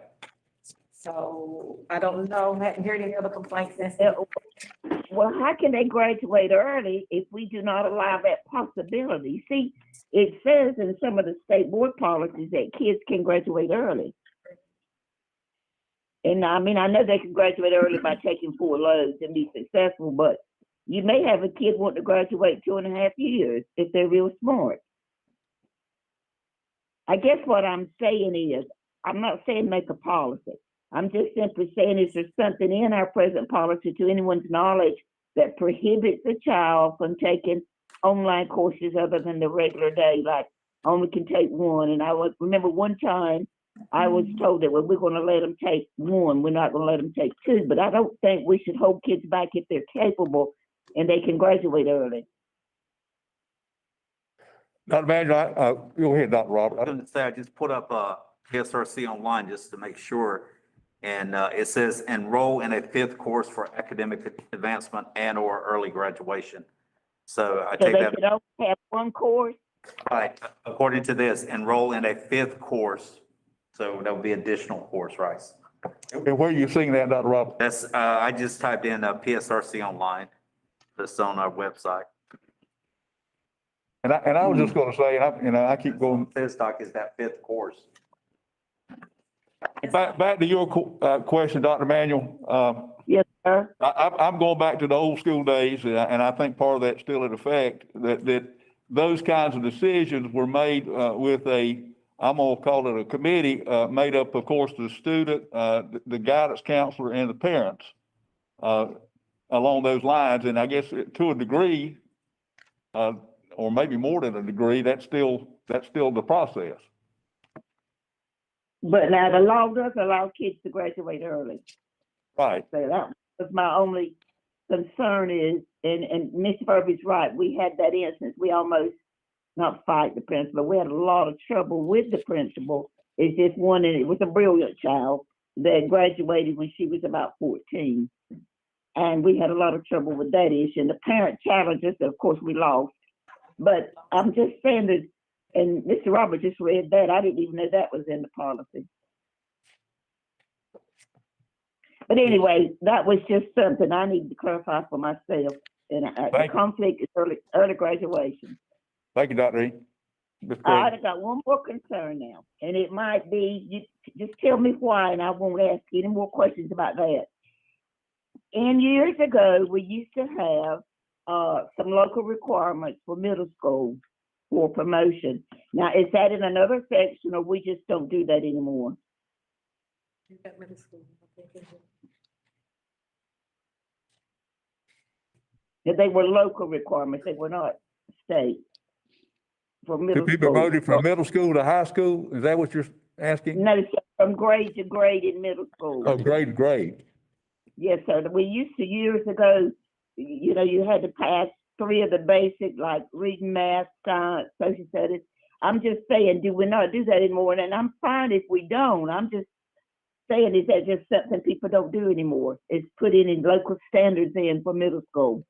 So I don't know, hadn't heard any other complaints. Well, how can they graduate early if we do not allow that possibility? See, it says in some of the state board policies that kids can graduate early. And I mean, I know they can graduate early by taking 4 loads and be successful, but you may have a kid want to graduate 2.5 years if they're real smart. I guess what I'm saying is, I'm not saying make a policy. I'm just simply saying, is there something in our present policy, to anyone's knowledge, that prohibits a child from taking online courses other than the regular day, like only can take 1? And I remember one time I was told that, well, we're going to let them take 1, we're not going to let them take 2. But I don't think we should hold kids back if they're capable and they can graduate early. Dr. Manuel, go ahead, Dr. Robert. I was going to say, I just put up PSRC online just to make sure. And it says enroll in a 5th course for academic advancement and or early graduation. So I So take they that, could only have 1 course? right, according to this, enroll in a 5th course. So that would be additional course, right? And where are you seeing that, Dr. Roberts? That's, I just typed in PSRC online. That's on our website. And I was just gonna say, I keep going, Says doc is that 5th course. back to your question, Dr. Manuel. Yes, sir. I'm going back to the old school days, and I think part of that's still in effect, that those kinds of decisions were made with I'm gonna call it a committee, made up, of course, the student, the guidance counselor, and the parents, along those lines. And I guess to a degree, or maybe more than a degree, that's still the process. But now the law does allow kids to graduate early. Right. So that was my only concern is, and Ms. Furby's right, we had that instance, we almost, not fight the principal, we had a lot of trouble with the principal. It's just one, and it was a brilliant child that graduated when she was about 14. And we had a lot of trouble with that issue. And the parent challenges, of course, we lost. But I'm just saying that, and Mr. Robert just read that, I didn't even know that was in the policy. But anyway, that was just something I need to clarify for myself. And the conflict is early graduation. Thank you, Dr. E. I got one more concern now, and it might be, you just tell me why, and I won't ask any more questions about that. And years ago, we used to have some local requirements for middle school for promotion. Now, is that in another section, or we just don't do that anymore? They were local requirements, they were not state. For To middle be school. promoted from middle school to high school, is that what you're asking? No, sir, from grade to grade in middle school. Oh, grade to grade. Yes, sir. We used to years ago, you had to pass 3 of the basic, like reading, math, science, social studies. I'm just saying, do we not do that anymore? And I'm fine if we don't. I'm just saying, is that just something people don't do anymore? It's put in local standards in for middle school.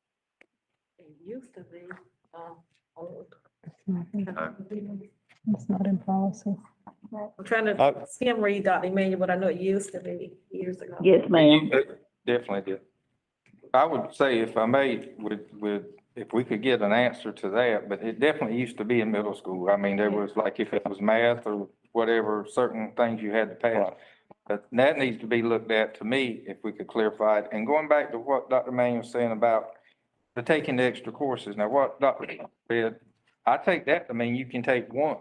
It used to be, old. It's not in policy. I'm trying to skim read Dr. Emmanuel, but I know it used to be years ago. Yes, ma'am. Definitely did. I would say, if I may, if we could get an answer to that, but it definitely used to be in middle school. I mean, there was like, if it was math or whatever, certain things you had to pass. But that needs to be looked at, to me, if we could clarify it. And going back to what Dr. Manuel was saying about the taking the extra courses. Now, what Dr. said, I take that to mean you can take one.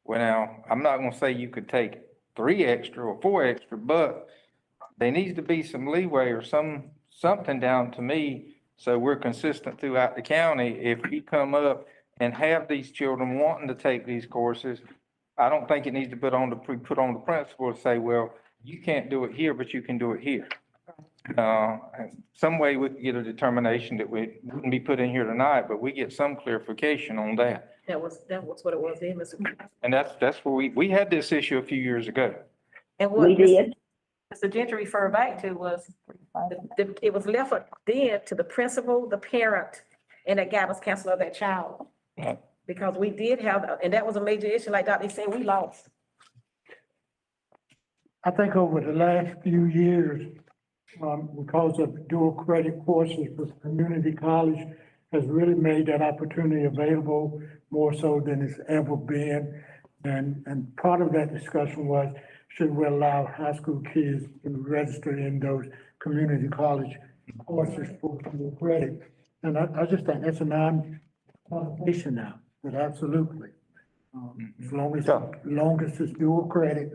Well, now, I'm not gonna say you could take 3 extra or 4 extra, but there needs to be some leeway or something down to me, so we're consistent throughout the county. If you come up and have these children wanting to take these courses, I don't think it needs to put on the principal to say, well, you can't do it here, but you can do it here. Some way we could get a determination that we wouldn't be put in here tonight, but we get some clarification on that. That was what it was then, Mr. And that's where we had this issue a few years ago. And what We did. Mr. Gentry referred back to was, it was left then to the principal, the parent, and the guidance counselor of that child. Right. Because we did have, and that was a major issue, like Dr. said, we lost. I think over the last few years, because of dual credit courses with community college has really made that opportunity available more so than it's ever been. And part of that discussion was, should we allow high school kids to register in those community college courses for dual credit? And I just think that's a non-conversation now, but absolutely. As long as it's dual credit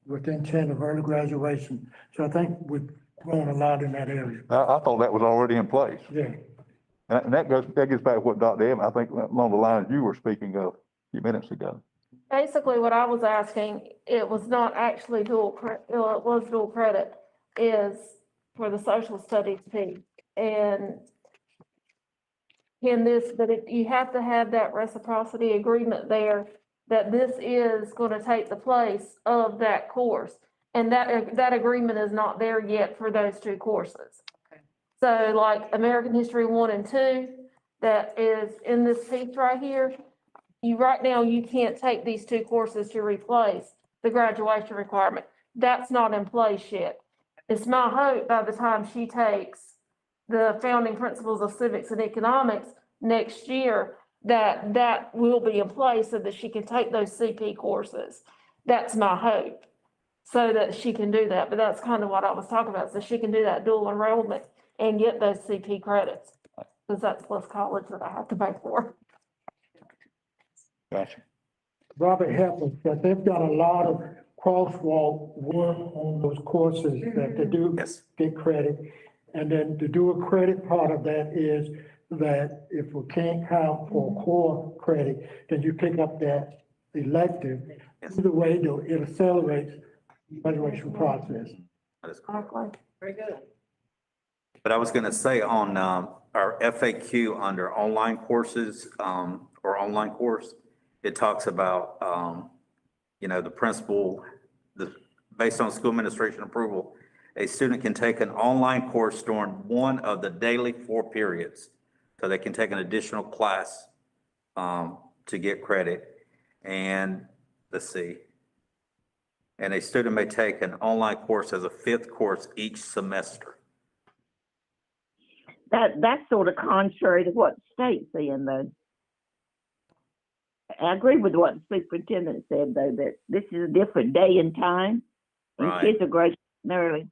with intent of early graduation. So I think we've grown a lot in that area. I thought that was already in place. Yeah. And that gets back to what Dr. Evans, I think along the lines you were speaking of a few minutes ago. Basically, what I was asking, it was not actually dual credit, it was dual credit, is for the social studies piece. And you have to have that reciprocity agreement there, that this is going to take the place of that course. And that agreement is not there yet for those 2 courses. Okay. So like American History 1 and 2, that is in this piece right here, right now, you can't take these 2 courses to replace the graduation requirement. that's not in place yet. It's my hope by the time she takes the founding principles of civics and economics next year, that that will be in place so that she can take those CP courses. That's my hope, so that she can do that. But that's kind of what I was talking about, so she can do that dual enrollment and get those CP credits, because that's plus college that I have to pay for. Gotcha. Robert Heflin, that they've done a lot of crosswalk work on those courses that they do get credit. And then to do a credit part of that is that if we can't count for core credit, then you pick up that elective. Either way, though, it accelerates the graduation process. Very good. But I was going to say on our FAQ under online courses or online course, it talks about, the principal, based on school administration approval, a student can take an online course during one of the daily 4 periods. So they can take an additional class to get credit. And let's see. And a student may take an online course as a 5th course each semester. That's sort of contrary to what the state's saying, though. I agree with what the superintendent said, though, that this is a different day and time, and Right. kids are graduating early.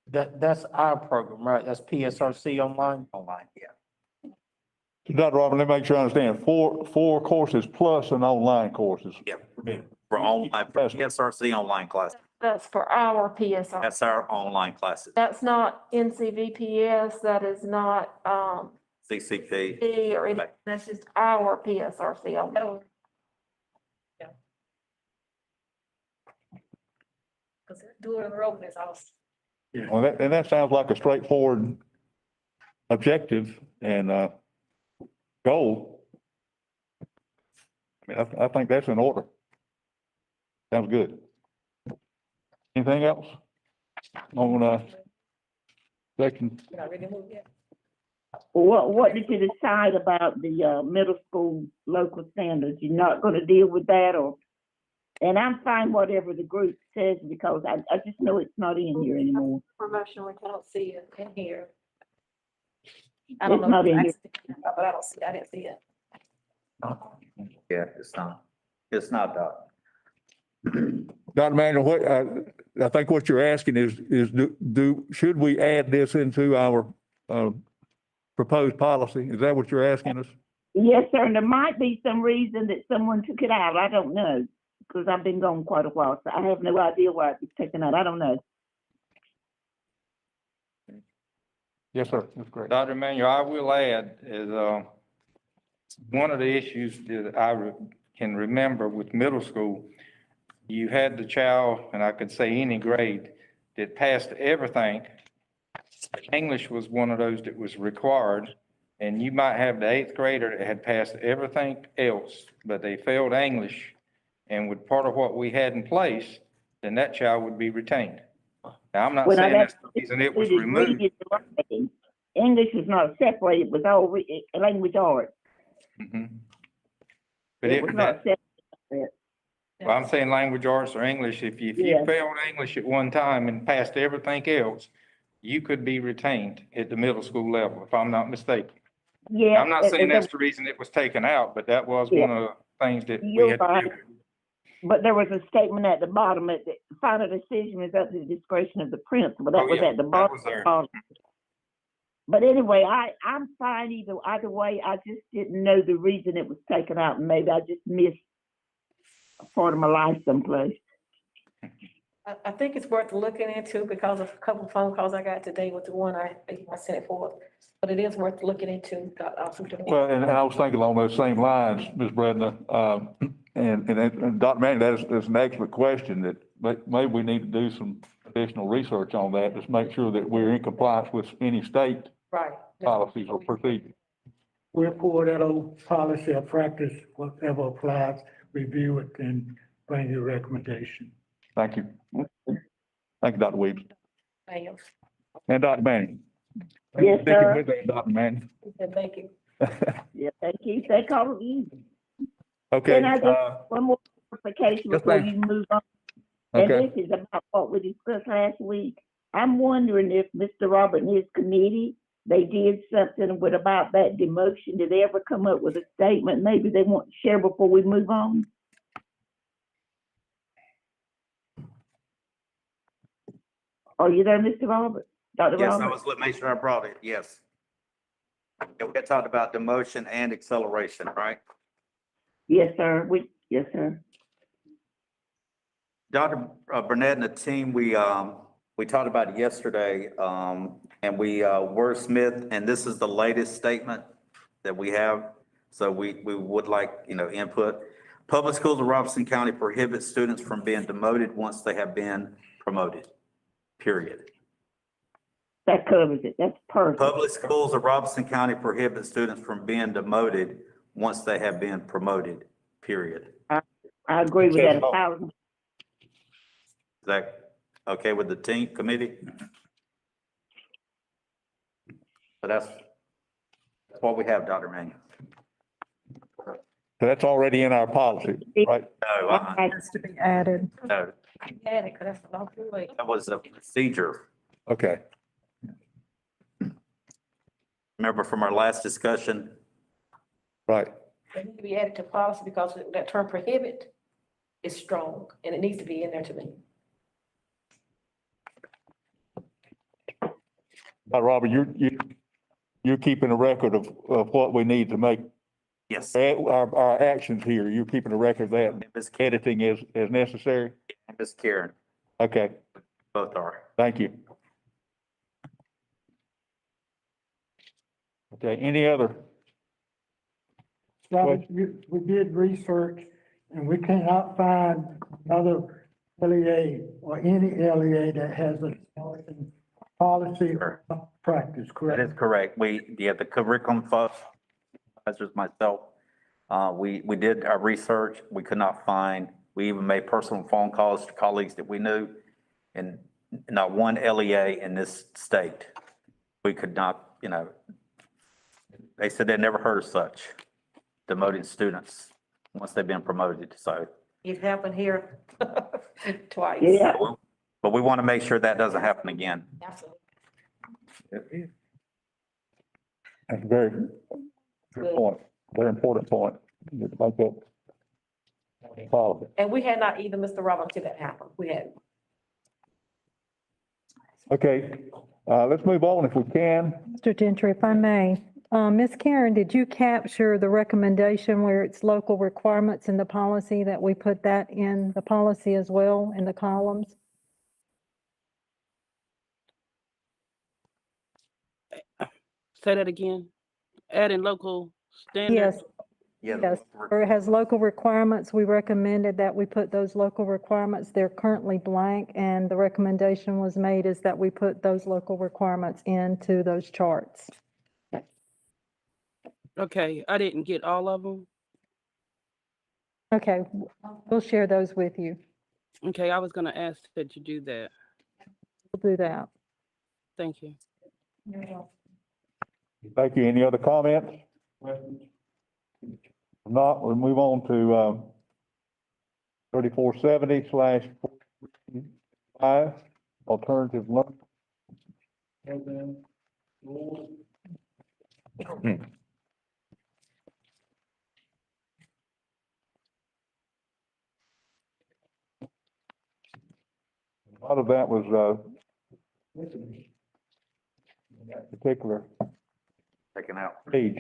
That's our program, right? That's PSRC online? Online, yeah. Dr. Robin, let me make sure I understand. Four courses plus an online courses. Yeah. For online, for PSRC online classes. That's for our PSR. That's our online classes. That's not NCVPS, that is not, CCP. C or anything, that's just our PSRC only. Because dual enrollment is awesome. Well, that sounds like a straightforward objective and goal. I mean, I think that's in order. Sounds good. Anything else on section? We're not ready to move yet. What did you decide about the middle school local standards? You're not going to deal with that, or? And I'm fine whatever the group says, because I just know it's not in here anymore. Promotion, we don't see it in here. I don't It's know, not in I here. see it, but I don't see, I didn't see it. Yeah, it's not, Doc. Dr. Manuel, what, I think what you're asking is should we add this into our proposed policy? Is that what you're asking us? Yes, sir, and there might be some reason that someone took it out. I don't know, because I've been gone quite a while, so I have no idea why it was taken out. I don't know. Yes, sir. That's great. Dr. Emanuel, I will add is, one of the issues that I can remember with middle school, you had the child, and I could say any grade, that passed everything. English was one of those that was required, and you might have the 8th grader that had passed everything else, but they failed English. And with part of what we had in place, then that child would be retained. Now, I'm not saying that's the reason it was removed. English was not separated, it was all language arts. Mhm. But It was not separated. well, I'm saying language arts or English, if you Yeah. failed English at one time and passed everything else, you could be retained at the middle school level, if I'm not mistaken. Yeah. I'm not saying that's the reason it was taken out, but that was one of the things that we You're had to right. do. But there was a statement at the bottom that the final decision is up to the discretion of the principal. That Oh, was yeah, at the that bottom. was there. But anyway, I'm fine either way. I just didn't know the reason it was taken out. Maybe I just missed a part of my life someplace. I think it's worth looking into because of a couple of phone calls I got today with the one I sent it for. But it is worth looking into. Well, and I was thinking along those same lines, Ms. Bredna, and Dr. Manning, that's an excellent question that maybe we need to do some additional research on that, just make sure that we're in compliance with any state Right. policies or procedures. We'll pull that old policy or practice, whatever applies, review it, and bring you a recommendation. Thank you. Thank you, Dr. Weems. Thank you. And Dr. Manning. Yes, Stick it sir. with that, Dr. Manning. Thank you. Yeah, thank you. They call it easy. Okay, Can I just, one more clarification yes, before ma'am. you move on? And Okay. this is about what we discussed last week. I'm wondering if Mr. Robert and his committee, they did something with about that demotion. Did they ever come up with a statement maybe they want to share before we move on? Are you there, Mr. Robert? Dr. Yes, I Robert? was, make sure I brought it, yes. Yeah, we had talked about demotion and acceleration, right? Yes, sir. Yes, sir. Dr. Burnett and the team, we talked about it yesterday, and we wordsmith, and this is the latest statement that we have. So we would like, input. Public schools of Robeson County prohibit students from being demoted once they have been promoted, period. That covers it. That's perfect. Public schools of Robeson County prohibit students from being demoted once they have been promoted, period. I agree with that 1,000. Is that okay with the team committee? So that's what we have, Dr. Manuel. So that's already in our policy, right? No, Has to be added. no, Yeah, because that's a long way. that was a procedure. Okay. Remember from our last discussion? Right. It needs to be added to policy because that term prohibit is strong and it needs to be in there to me. Now, Robert, you're keeping a record of what we need to make Yes. our actions here. You're keeping a record of that, Ms. editing as necessary? Ms. Karen, Okay, both are. thank you. Okay, any other? Robert, we did research and we cannot find another LEA or any LEA that has a policy or practice, That correct? is correct. The curriculum folks, as was myself, we did our research. We could not find, we even made personal phone calls to colleagues that we knew, and not one LEA in this state. We could not, they said they never heard of such, demoted students once they've been promoted, so. It happened here twice. Yeah. But we want to make sure that doesn't happen again. Absolutely. That's a very good point, very important point. You make that policy. And we had not either, Mr. Robert, until that happened. We had. Okay, let's move on if we can. Mr. Gentry, if I may, Ms. Karen, did you capture the recommendation where it's local requirements in the policy, that we put that in the policy as well in the columns? Say that again. Adding local standards. Yes, yes, where it has local requirements, we recommended that we put those local requirements. They're currently blank, and the recommendation was made is that we put those local requirements into those charts. Okay, I didn't get all of them. Okay, we'll share those with you. Okay, I was gonna ask that you do that. We'll do that. Thank you. Thank you. Any other comments? If not, we'll move on to 3470/5, alternative learning. A lot of that was that particular Taken out. page.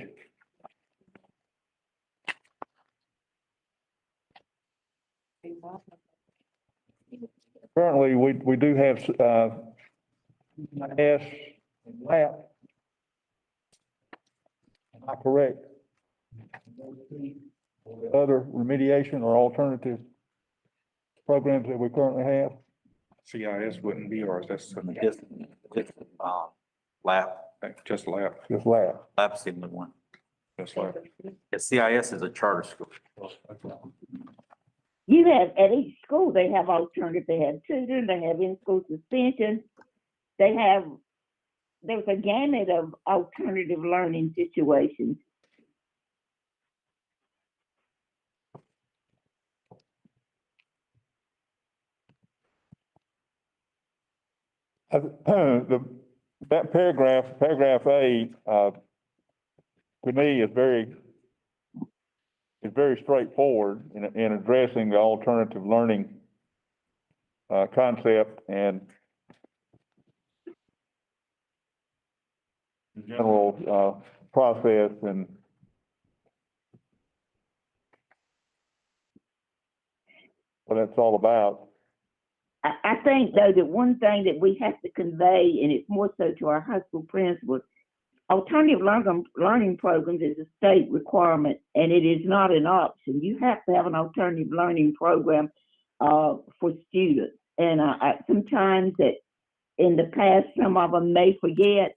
Currently, we do have S, LAP. Am I correct? Other remediation or alternative programs that we currently have? CIS wouldn't be ours, that's Just, lab, just lab, Just LAP. lab's the only one. just lab. Yeah, CIS is a charter school. You have, at each school, they have alternative, they have tutoring, they have in-school suspension. There's a gamut of alternative learning situations. That paragraph A, to me is very straightforward in addressing the alternative learning concept and the general process and what that's all about. I think though that one thing that we have to convey, and it's more so to our high school principals, alternative learning programs is a state requirement, and it is not an option. You have to have an alternative learning program for students. And sometimes that in the past, some of them may forget,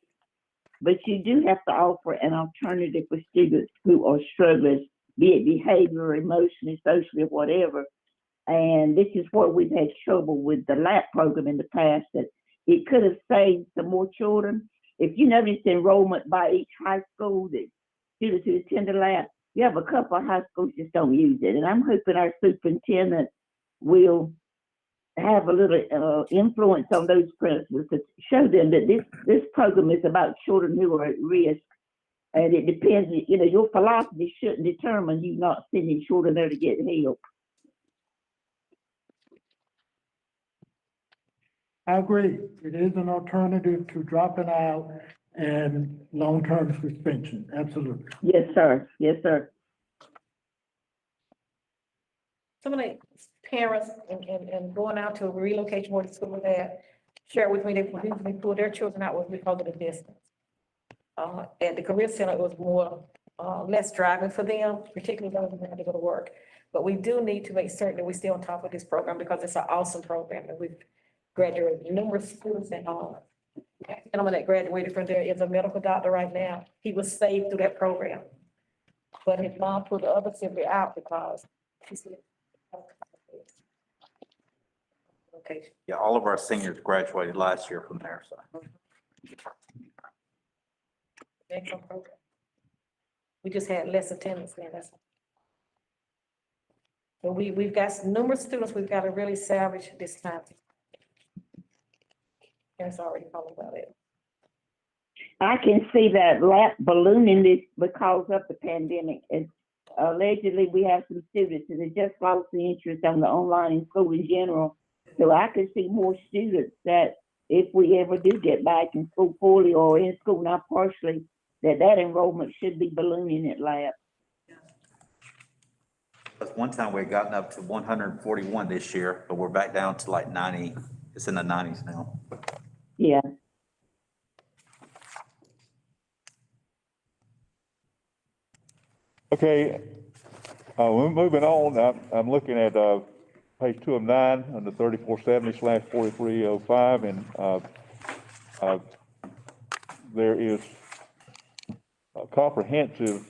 but you do have to offer an alternative for students who are struggling, be it behavior, emotionally, socially, or whatever. And this is where we've had trouble with the LAP program in the past, that it could have saved some more children. If you notice enrollment by each high school, that students who attend the LAP, you have a couple of high schools just don't use it. And I'm hoping our superintendent will have a little influence on those principals to show them that this program is about children who are at risk. And it depends, your philosophy shouldn't determine you not sending children there to get help. I agree. It is an alternative to dropping out and long-term suspension. Absolutely. Yes, sir. Yes, sir. Some of the parents and going out to a relocation board school that shared with me, they pulled their children out was because of the distance. At the career center, it was more, less driving for them, particularly those who had to go to work. But we do need to make certain that we stay on top of this program because it's an awesome program and we've graduated numerous students and gentleman that graduated from there is a medical doctor right now. He was saved through that program. But his mom pulled the other sibling out because she said, okay. Yeah, all of our seniors graduated last year from there, so. Excellent program. We just had less attendance there, that's. So we've got numerous students we've got to really salvage this time. Parents already talking about it. I can see that LAP ballooning this because of the pandemic. And allegedly, we have some students that have just lost the interest on the online and school in general. So I can see more students that if we ever do get back in school fully or in school not partially, that enrollment should be ballooning at LAP. Because one time we had gotten up to 141 this year, but we're back down to like 90. It's in the 90s now. Yeah. Okay, we're moving on. I'm looking at page 2 of 9 under 3470/4305, and there is comprehensive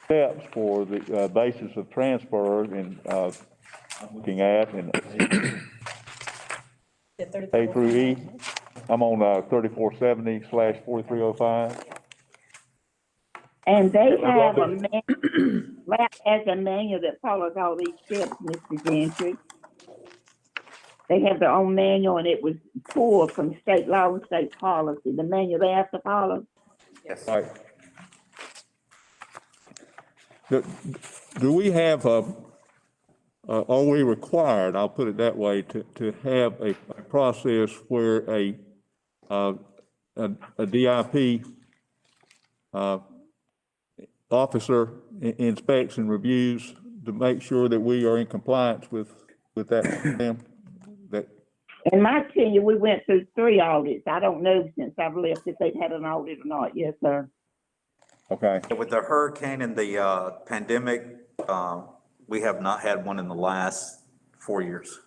steps for the basis of transfer, and I'm looking at and A through E. I'm on 3470/4305. And they have a LAP has a manual that follows all these steps, Mr. Gentry. They have their own manual, and it was pulled from state law and state policy. The manual they have to follow. Yes. Right. Do we have are we required, I'll put it that way, to have a process where a DIP officer inspects and reviews to make sure that we are in compliance with that? That In my tenure, we went through 3 audits. I don't know since I've left if they've had an audit or not. Yes, sir. okay? With the hurricane and the pandemic, we have not had one in the last 4 years.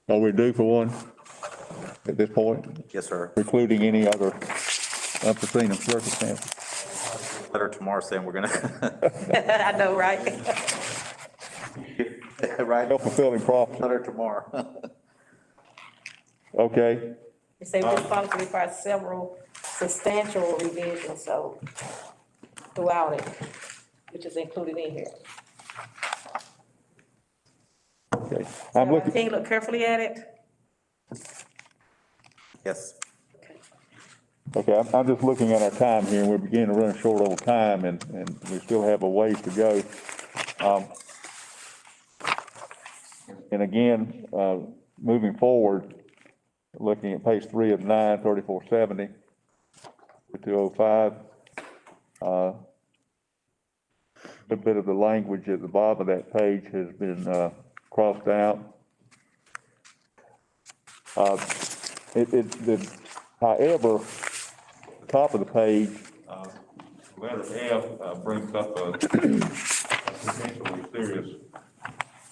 Are we due for one at this point, Yes, sir. including any other unforeseen circumstances? Letter tomorrow saying we're gonna. I know, right? Right. Self-fulfilling prophecy. Letter tomorrow. They Okay, say this policy requires several substantial revisions, so throughout it, which is included in here. okay. I'm looking, Can you look carefully at it? Yes. Okay, I'm just looking at our time here, and we're beginning to run short on time, and we still have a ways to go. And again, moving forward, looking at page 3 of 9, 3470, 205, a bit of the language at the bottom of that page has been crossed out. However, the top of the page, letter F brings up a potentially serious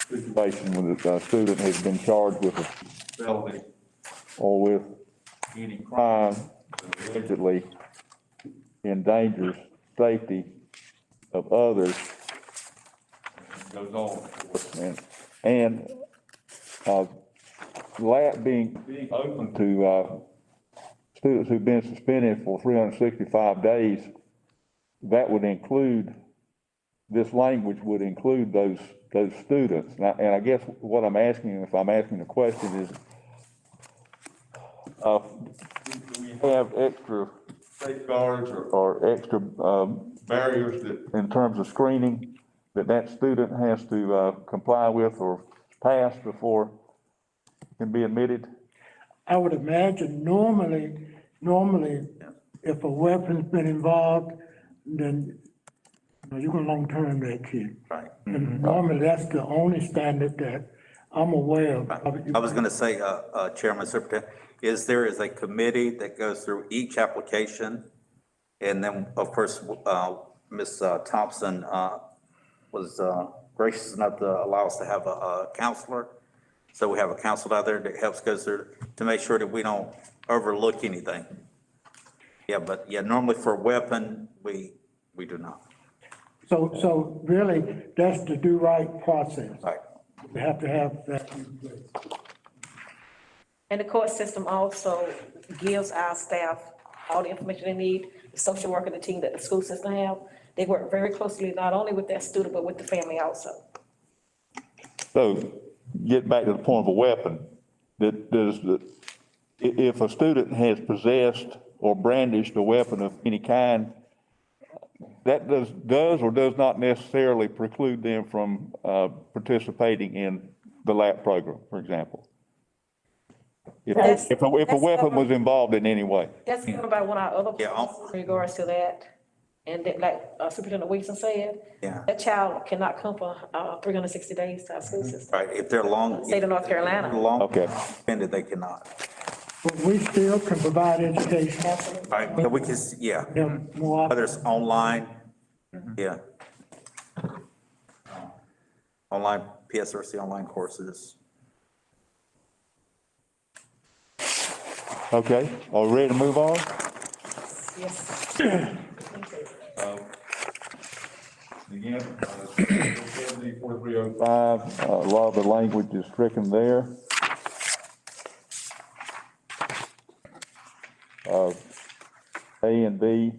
situation when a student has been charged with a felony or with any crime that allegedly endangers safety of others. It goes on. And LAP being open to students who've been suspended for 365 days, that would include, this language would include those students. And I guess what I'm asking, if I'm asking the question is, do we have extra safeguards or extra barriers that, in terms of screening, that student has to comply with or pass before it can be admitted? I would imagine normally, if a weapon's been involved, then you're gonna long-term that kid. Right. And normally, that's the only standard that I'm aware of. I was gonna say, Chairman, Superintendent, there is a committee that goes through each application. And then, of course, Ms. Thompson, was, gracious enough to allow us to have a counselor. So we have a counselor out there that helps go through to make sure that we don't overlook anything. Yeah, but yeah, normally for a weapon, we do not. So really, that's the do-right process. Right. We have to have that in place. And the court system also gives our staff all the information they need, the social worker, the team that the school system have. They work very closely, not only with their student, but with the family also. So, get back to the point of a weapon, if a student has possessed or brandished a weapon of any kind, that does or does not necessarily preclude them from participating in the LAP program, for example. If a weapon was involved in any way. That's covered by one of our other Yeah, policies in regards to that. And that, like Superintendent Wilson said, Yeah. that child cannot come for 360 days to our school system. Right, if they're long. State of North Carolina. Long. Okay. Suspended, they cannot. But we still can provide education, Right, yeah, we can, yeah, them more. whether it's online, yeah. Online, PSRC online courses. Okay, are we ready to move on? Yes. Again, 4305, a lot of the language is stricken there. A and B,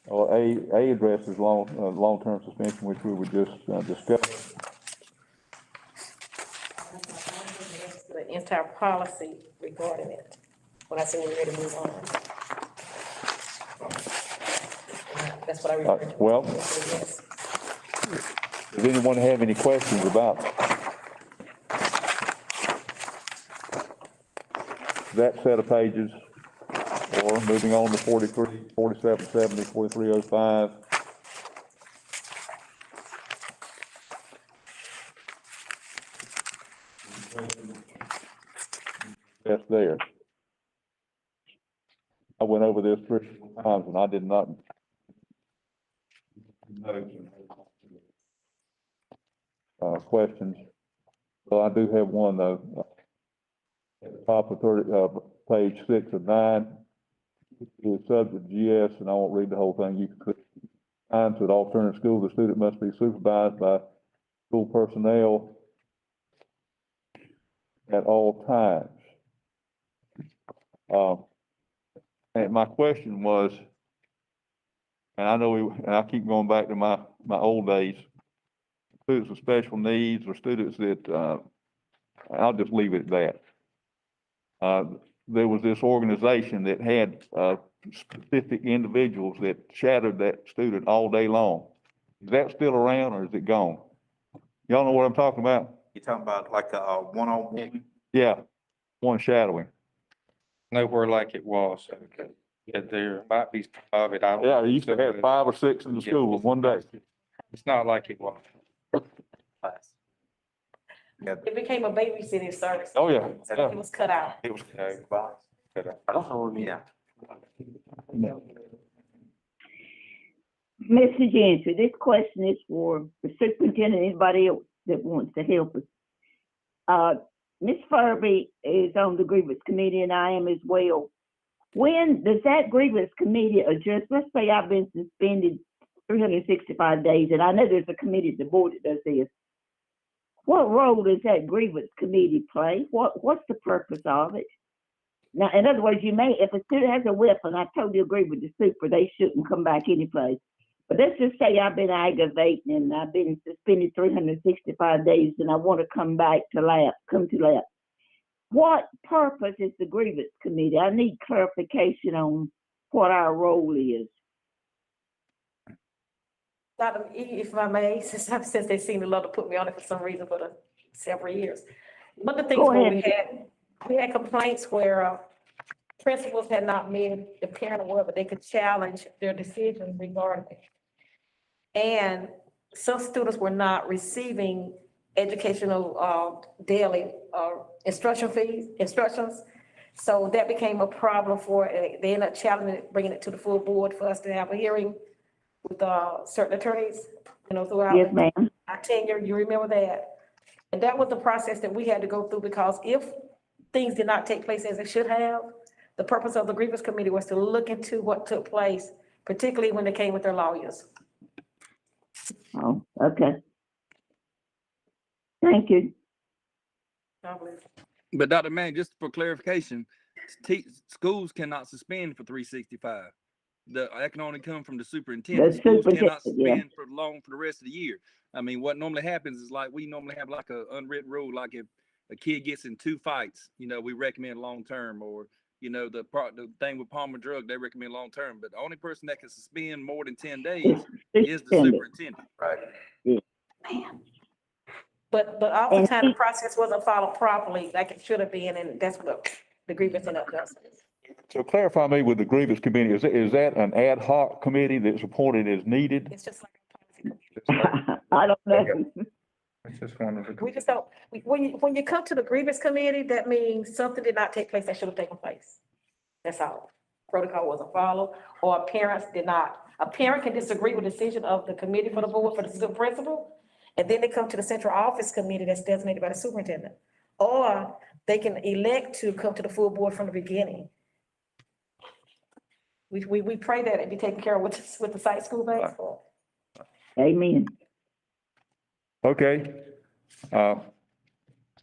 or A addresses long-term suspension, which we would just discuss. The entire policy regarding it, when I say we're ready to move on. That's what I referred to. Well, Yes. does anyone have any questions about that set of pages? Or moving on to 43, 4770, 4305. That's there. I went over this 3 times and I did not. Questions. Well, I do have one though. At the top of page 6 of 9. Is subject GS, and I won't read the whole thing. You can click on to an alternate school. The student must be supervised by school personnel at all times. And my question was, and I know and I keep going back to my old days, students with special needs or students that, I'll just leave it at that. there was this organization that had, specific individuals that shadowed that student all day long. Is that still around or is it gone? Y'all know what I'm talking about? You talking about like a one-on-one? Yeah, one shadowing. Nowhere like it was. Yeah, there might be some of it. I don't. Yeah, they used to have 5 or 6 in the school in one day. It's not like it was. It became a babysitting service. Oh, yeah. So it was cut out. It was. I don't know. Yeah. Mr. Gentry, this question is for the superintendent, anybody else that wants to help us. Ms. Furby is on the grievance committee and I am as well. When does that grievance committee adjust? Let's say I've been suspended 365 days, and I know there's a committee at the board that does this. What role does that grievance committee play? What's the purpose of it? Now, in other words, if a student has a weapon, I totally agree with the super, they shouldn't come back anyplace. But let's just say I've been aggravating and I've been suspended 365 days and I want to come to lab. What purpose is the grievance committee? I need clarification on what our role is. Dr. E, if I may, since they seem to love to put me on it for some reason for the several years. One of the things where we had complaints where principals had not made the parent aware, but they could challenge their decisions regarding it. And some students were not receiving educational daily instructions. So that became a problem they ended up challenging it, bringing it to the full board for us to have a hearing with certain attorneys, throughout Yes, ma'am. our tenure. You remember that? And that was the process that we had to go through, because if things did not take place as it should have, the purpose of the grievance committee was to look into what took place, particularly when they came with their lawyers. Oh, okay. Thank you. But Dr. Mann, just for clarification, schools cannot suspend for 365. That can only come from the superintendent. Schools cannot suspend for the rest of the year. I mean, what normally happens is we normally have like a unwritten rule, like if a kid gets in 2 fights, we recommend long-term, or, the thing with Palmer drug, they recommend long-term, but the only person that can suspend more than 10 days is the superintendent. Right. Yeah. But oftentimes the process wasn't followed properly like it should have been, and that's what the grievance ended up doing. So clarify me with the grievance committee, is that an ad hoc committee that's appointed as needed? It's just like I don't know. It's just one of the. we just don't. When you come to the grievance committee, that means something did not take place that should have taken place. That's all. Protocol wasn't followed, or parents did not. A parent can disagree with the decision of the committee for the board for the student principal, and then they come to the central office committee that's designated by the superintendent, or they can elect to come to the full board from the beginning. We pray that it be taken care of with the site school baseball. Amen. Okay.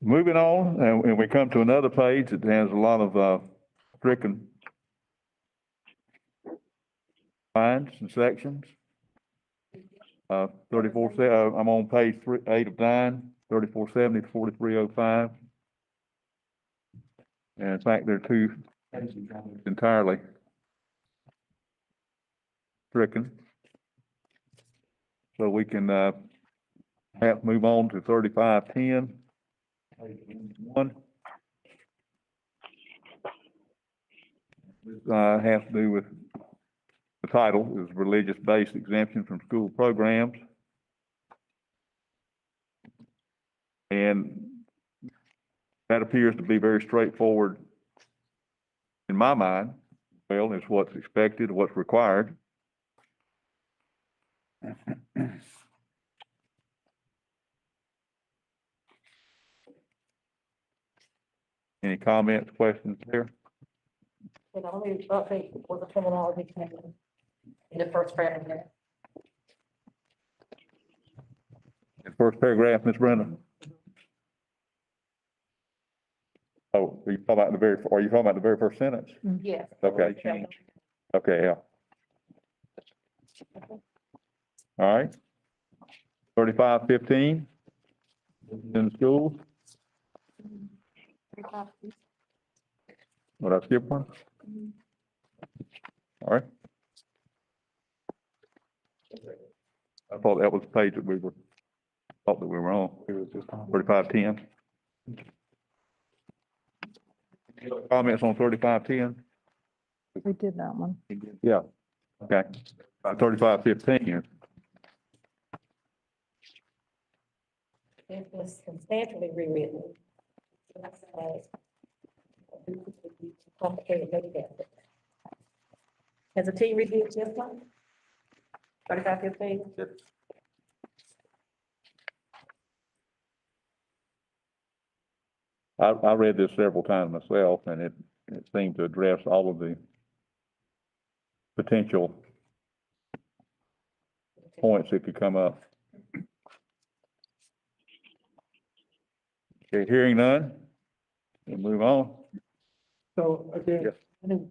Moving on, and we come to another page that has a lot of stricken lines and sections. 34, I'm on page 8 of 9, 3470 to 4305. And in fact, there are 2 entirely stricken. So we can have to move on to 3510. One. This has to do with the title is religious-based exemption from school programs. And that appears to be very straightforward in my mind. Well, it's what's expected, what's required. Any comments, questions there? The only update was the terminology in the first paragraph. The first paragraph, Ms. Brenda? Oh, are you talking about the very first sentence? Yes. Okay. Okay, yeah. All right. 3515. In schools. Would I skip one? All right. I thought that was the page that thought that we were on. It was just 3510. Comments on 3510? We did that one. Yeah. Okay. 3515. It was substantially rewritten. Complicated, maybe that. Has the team reviewed this one? 3515? I read this several times myself, and it seemed to address all of the potential points that could come up. Okay, hearing none, we'll move on. So again, Yes. any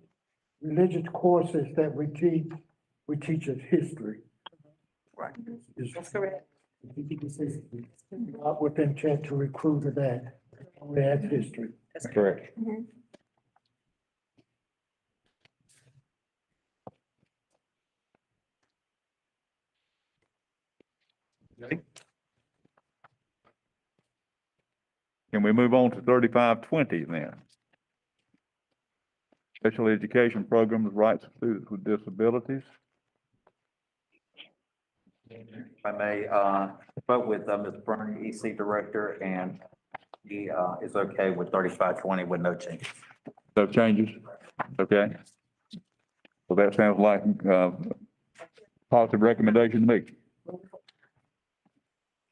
religious courses that we teach as history. Right. That's correct. Not with intent to recruit to that, only as history. That's Correct. Can we move on to 3520 then? Special education programs, rights of students with disabilities. If I may, spoke with Ms. Bernie, EC Director, and he is okay with 3520 with no changes. No changes? Okay. Well, that sounds like, positive recommendation to me.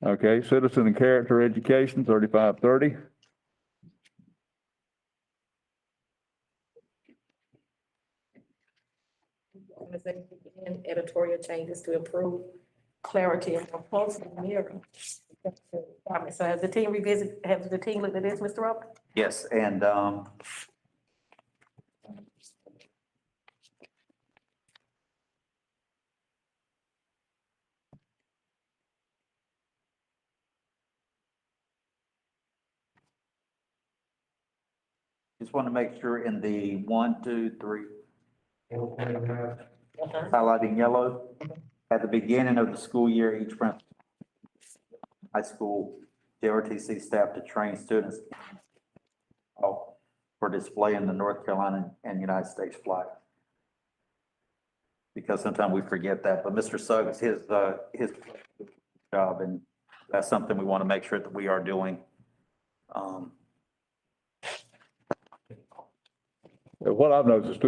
Okay, citizen and character education, 3530. And editorial changes to improve clarity and compulsory mirroring. So has the team looked at this, Mr. Robert? Yes, and just want to make sure in the 1, 2, 3, highlighting yellow, at the beginning of the school year, each principal, high school, JRTC staff to train students for displaying the North Carolina and United States flag. Because sometimes we forget that, but Mr. Suggs, his job, and that's something we want to make sure that we are doing. What I've noticed,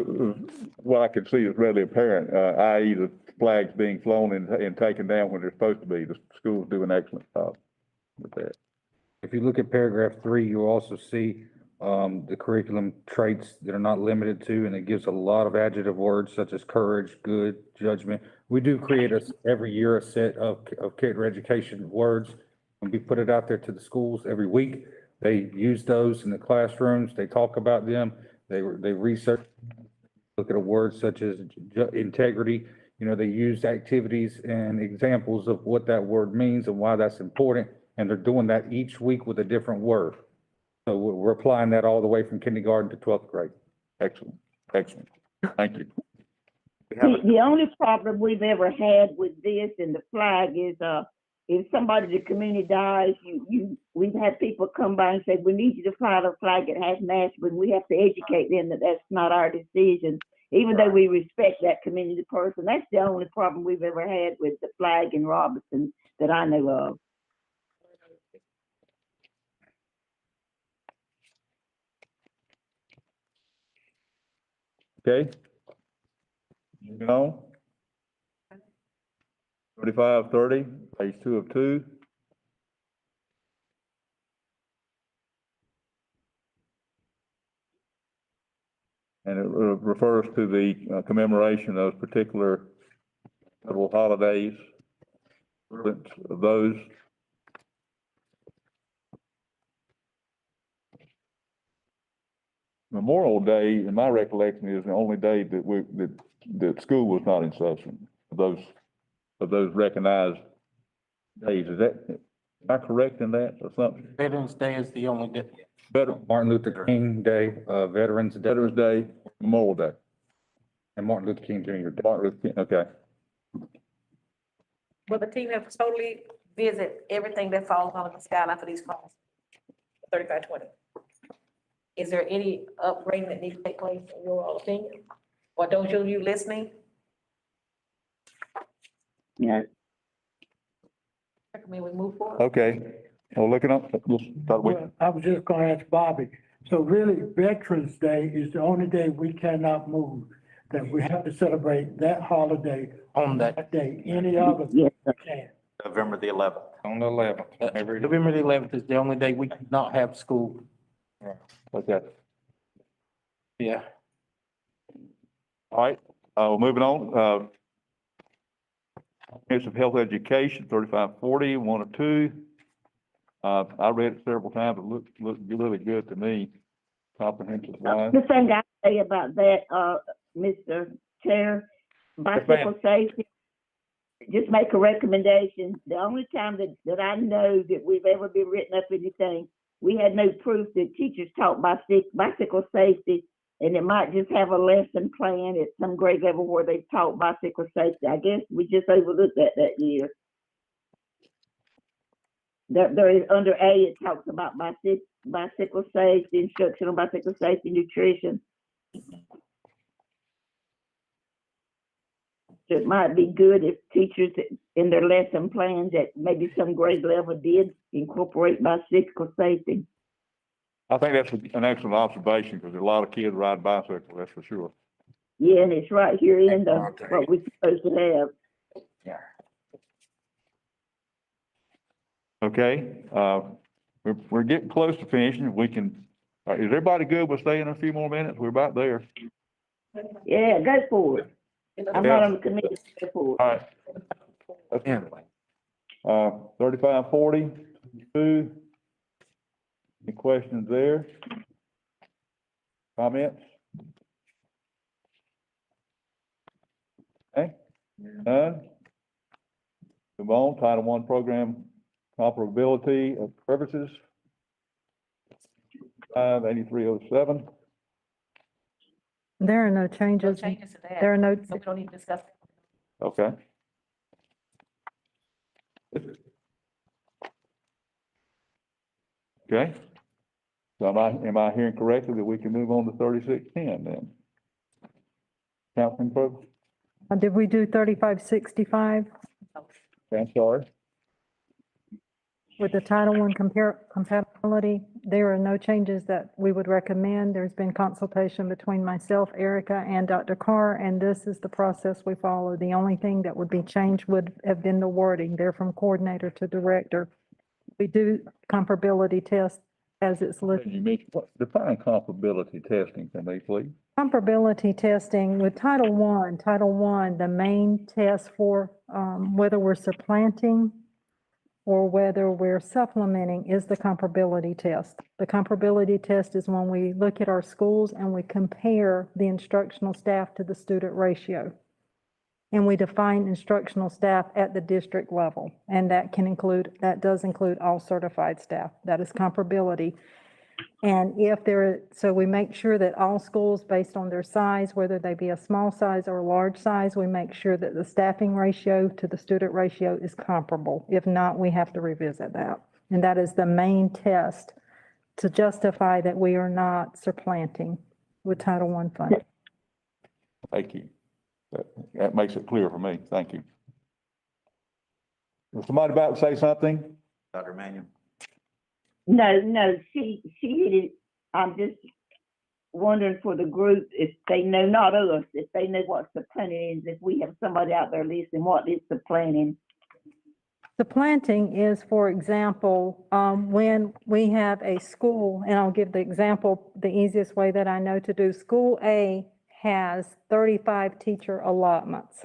what I can see is readily apparent, i.e. the flags being flown and taken down when they're supposed to be. The schools do an excellent job with that. If you look at paragraph 3, you'll also see the curriculum traits that are not limited to, and it gives a lot of adjective words such as courage, good, judgment. We do create every year a set of character education words, and we put it out there to the schools every week. They use those in the classrooms. They talk about them. They research, look at a word such as integrity. You know, they use activities and examples of what that word means and why that's important. And they're doing that each week with a different word. So we're applying that all the way from kindergarten to 12th grade. Excellent, excellent. Thank you. The only problem we've ever had with this and the flag is, if somebody in the community dies, we've had people come by and say, we need you to fly the flag that has mast, but we have to educate them that that's not our decision, even though we respect that community person. That's the only problem we've ever had with the flag in Robertson that I know of. Okay. Moving on. 3530, page 2 of 2. And it refers to the commemoration of particular federal holidays, of those. Memorial Day, in my recollection, is the only day that that school was not in session. Of those recognized days, is that Am I correct in that assumption? Veterans Day is the only day. Martin Luther King Day, Veterans Day, Veterans Day, Memorial Day. and Martin Luther King Jr. Day. Martin Luther King, okay. Will the team have totally visit everything that falls under the skyline for these calls? 3520. Is there any upgrading that needs to take place in your opinion? Or those of you listening, Yeah. recommend we move forward? Okay, well, looking up, just thought we, Well, I was just gonna ask Bobby, so really Veterans Day is the only day we cannot move, that we have to celebrate that holiday On that, day, any other Yes, we can. November the 11th. On the 11th. November the 11th is the only day we cannot have school. okay. Yeah. All right, moving on, Comprehensive Health Education, 3540, 1 or 2. I read it several times, it looked really good to me, comprehensive wise. the thing I say about that, Mr. Chair, bicycle safety, just make a recommendation. The only time that I know that we've ever been written up anything, we had no proof that teachers taught bicycle safety, and it might just have a lesson plan at some grade level where they taught bicycle safety. I guess we just overlooked that year. There is under A, it talks about bicycle safety, instruction on bicycle safety, nutrition. So it might be good if teachers in their lesson plans at maybe some grade level did incorporate bicycle safety. I think that's an excellent observation, because a lot of kids ride bicycles, that's for sure. Yeah, and it's right here in the, what we're supposed to have. Okay, we're getting close to finishing, we can, is everybody good with staying a few more minutes? We're about there. Yeah, go for it. I'm not on the committee, go for it. All right. Okay. 3540, 2. Any questions there? Comments? Okay, none? Move on, Title I program comparability of services. 58307. There are no No changes. changes to that. There are no, So we don't need to discuss. Okay. Okay. So am I hearing correctly that we can move on to 3610 then? Counseling program? did we do 3565 Okay, I'm sorry. with the Title I compatibility? There are no changes that we would recommend. There's been consultation between myself, Erica, and Dr. Carr, and this is the process we follow. The only thing that would be changed would have been the wording. They're from coordinator to director. We do comparability tests as it's listed. Define comparability testing for me, please. Comparability testing with Title I, the main test for whether we're supplanting or whether we're supplementing is the comparability test. The comparability test is when we look at our schools and we compare the instructional staff to the student ratio. And we define instructional staff at the district level. And that does include all certified staff. That is comparability. And so we make sure that all schools, based on their size, whether they be a small size or a large size, we make sure that the staffing ratio to the student ratio is comparable. If not, we have to revisit that. And that is the main test to justify that we are not supplanting with Title I funding. Thank you. That makes it clear for me. Thank you. Was somebody about to say something? Dr. Manuel? No, she hit it. I'm just wondering for the group if they know, not us, if they know what supplanting is, if we have somebody out there listening, what is supplanting? Supplanting is, for example, when we have a school, and I'll give the example, the easiest way that I know to do. School A has 35 teacher allotments.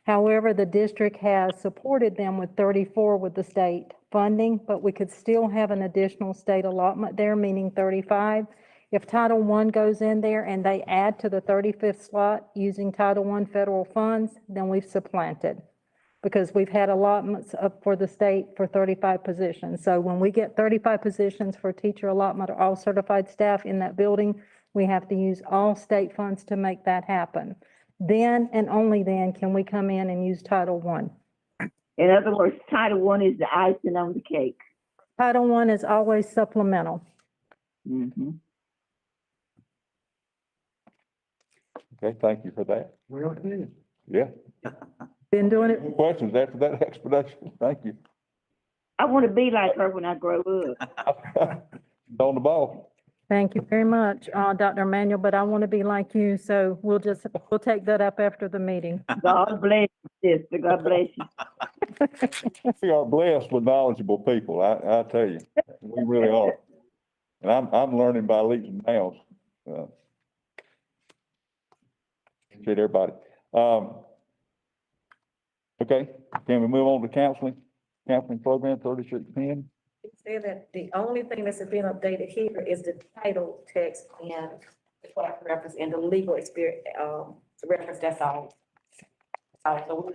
However, the district has supported them with 34 with the state funding, but we could still have an additional state allotment there, meaning 35. If Title I goes in there and they add to the 35th slot using Title I federal funds, then we've supplanted. because we've had allotments up for the state for 35 positions. So when we get 35 positions for teacher allotment or all certified staff in that building, we have to use all state funds to make that happen. Then and only then can we come in and use Title I. In other words, Title I is the icing on the cake. Title I is always supplemental. Mm-hmm. Okay, thank you for that. Yeah. Been doing it. Questions after that explanation? Thank you. I want to be like her when I grow up. On the ball. Thank you very much, Dr. Emanuel, but I want to be like you, so we'll take that up after the meeting. God bless you, sister. God bless you. We are blessed with knowledgeable people, I tell you, we really are. And I'm learning by leaps and bounds. Appreciate everybody. Okay, can we move on to counseling program 3610? It said that the only thing that's been updated here is the title text and the class reference and the legal experience, reference, that's all. So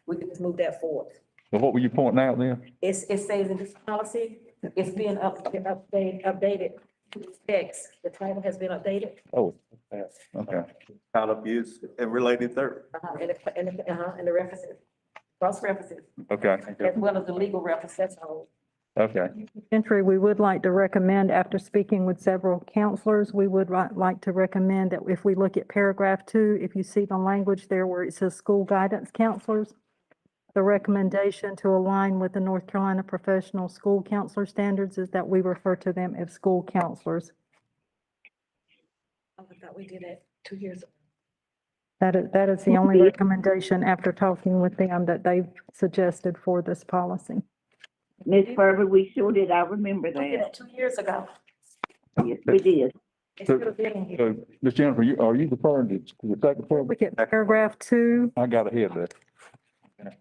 we can just move that forward. So what were you pointing out there? It says in this policy, it's been updated to the text. The title has been updated. Oh, okay. Child abuse and related third. And the references, cross references, Okay, as well as the legal reference, that's all. okay. Entry, we would like to recommend, after speaking with several counselors, we would like to recommend that if we look at paragraph 2, if you see the language there where it says school guidance counselors, the recommendation to align with the North Carolina Professional School Counselor Standards is that we refer to them as school counselors. I thought we did that 2 years ago. That is the only recommendation after talking with them that they've suggested for this policy. Miss Furber, we sure did. I remember We did that. that 2 years ago. Yes, we did. It should have been in here. So, Ms. Jennifer, are you referring to the second part? Look at paragraph 2, I got ahead of that.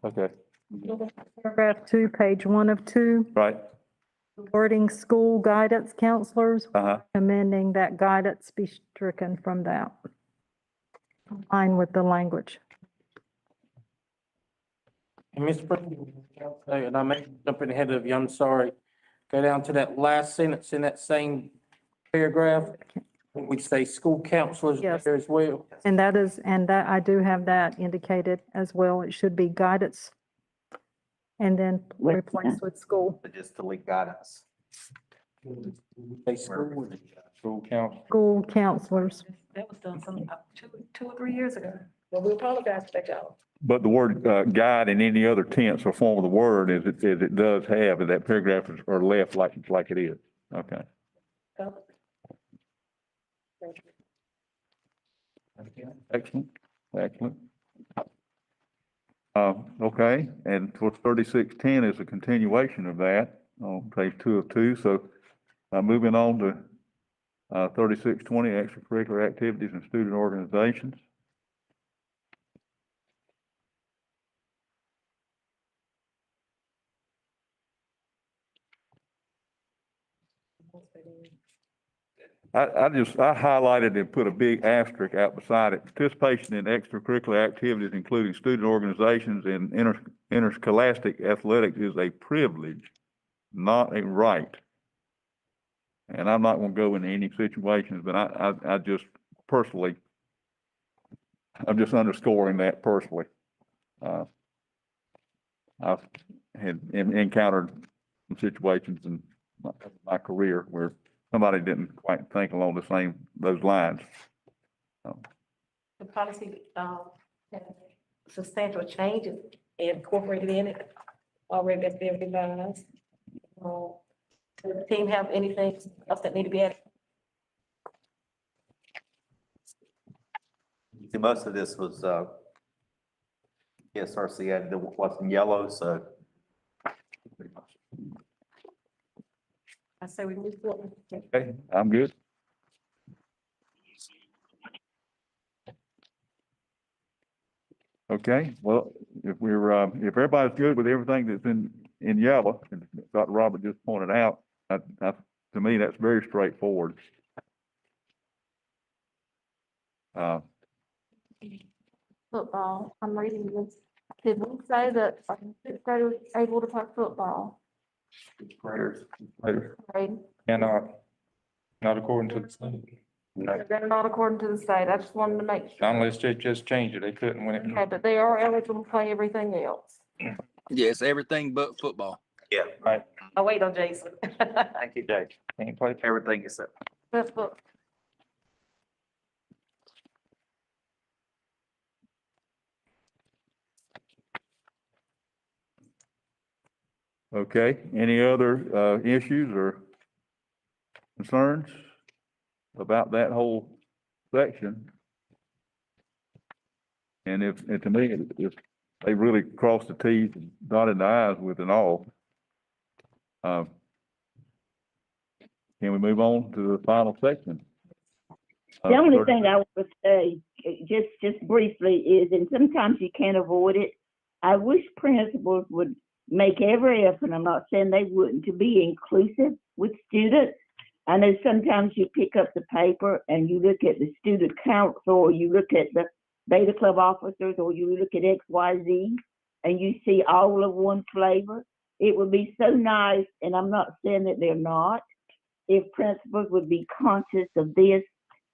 Okay, paragraph 2, page 1 of 2, right, wording school guidance counselors, uh-huh. recommending that guidance be stricken from that. In line with the language. And Ms. President, and I may be jumping ahead of you, I'm sorry. Go down to that last sentence in that same paragraph. We say school counselors Yes. there as well. And that I do have that indicated as well. It should be guidance. And then replace with school. Just delete guidance. Say school counsel. School counselors. That was done some, 2 or 3 years ago. Well, we apologize for that, y'all. But the word guide in any other tense or form of the word as it does have, and that paragraph are left like it is. Okay. Excellent, excellent. Okay, and for 3610 is a continuation of that on page 2 of 2. So moving on to 3620, extracurricular activities and student organizations. I highlighted and put a big asterisk out beside it. Participation in extracurricular activities, including student organizations and interscholastic athletics, is a privilege, not a right. And I'm not going to go into any situations, but I just personally, I'm just underscoring that personally. I've had encountered some situations in my career where somebody didn't quite think along those lines. The policy, has substantial changes incorporated in it already that's been revised. Does the team have anything else that need to be added? See, most of this was, PSRC added what's in yellow, so. Pretty much. I say we move forward. Okay, I'm good. Okay, well, if if everybody's good with everything that's in yellow, and Dr. Robert just pointed out, to me, that's very straightforward. Football, I'm reading this Did we say that sixth graders able to play football? Graders. Grade? Cannot, not according to the state. No, They're not according to the state. I just wanted to make sure. unless they just changed it, they couldn't when Okay, it. but they are eligible to play everything else. Yes, everything but football. Yeah, Right, I'll wait on Jason. thank you, Jake. Can't play. everything except. That's what, Okay, any other, issues or concerns about that whole section? And and to me, if they really crossed the T's and dotted the I's with an all, can we move on to the final section? The only thing I would say, just briefly, is, and sometimes you can't avoid it, I wish principals would make every effort, I'm not saying they wouldn't, to be inclusive with students. I know sometimes you pick up the paper and you look at the student council, or you look at the Beta Club officers, or you look at XYZ, and you see all of one flavor. It would be so nice, and I'm not saying that they're not, if principals would be conscious of this.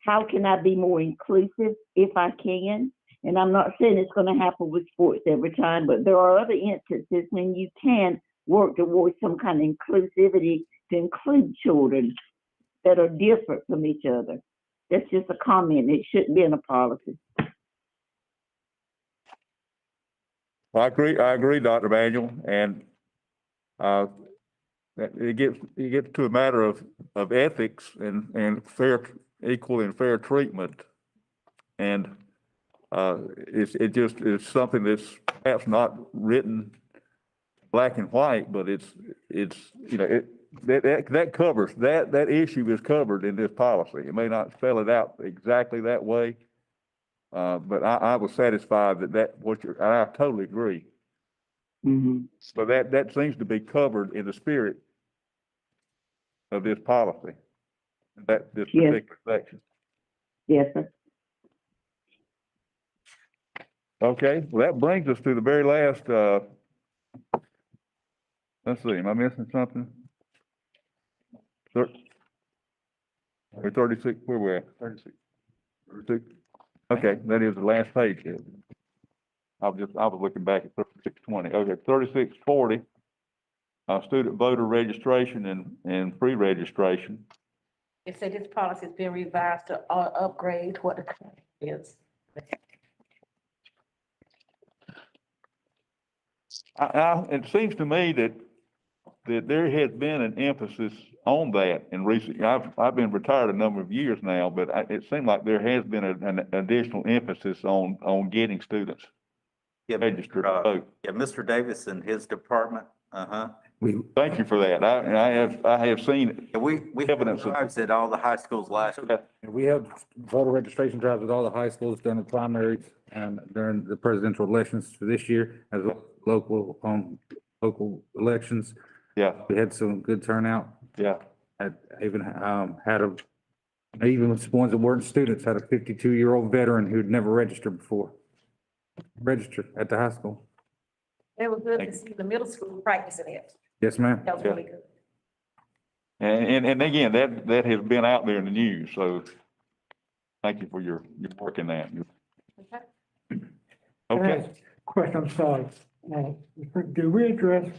How can I be more inclusive if I can? And I'm not saying it's going to happen with sports every time, but there are other instances when you can work towards some kind of inclusivity to include children that are different from each other. That's just a comment. It shouldn't be in a policy. Well, I agree, Dr. Manuel, and, it gets to a matter of ethics and equal and fair treatment. And, it just is something that's perhaps not written black and white, but it's, you know, that covers, that issue is covered in this policy. It may not spell it out exactly that way, but I was satisfied I totally agree. Mm-hmm. So that seems to be covered in the spirit of this policy, this Yes. particular section. Yes, sir. Okay, well, that brings us to the very last, let's see, am I missing something? We're 36, where we're at? 36. 36? Okay, that is the last page here. I was looking back at 3620. Okay, 3640, student voter registration and pre-registration. It said this policy has been revised to upgrade what the current is. It seems to me that there has been an emphasis on that in recent, I've been retired a number of years now, but it seemed like there has been an additional emphasis on getting students Yeah, registered to vote. yeah, Mr. Davis and his department, Thank you for that. I have seen we evidence of. drives at all the high schools last year. We have voter registration drives at all the high schools during the primaries and during the presidential elections for this year, as well as local elections. Yeah, We had some good turnout. yeah. Even even the ones that weren't students, had a 52-year-old veteran who'd never registered before. Registered at the high school. It was good to see the middle school practicing it. Yes, ma'am. That was really good. And again, that has been out there in the news, so thank you for your work in that. Okay. Question, I'm sorry. Do we address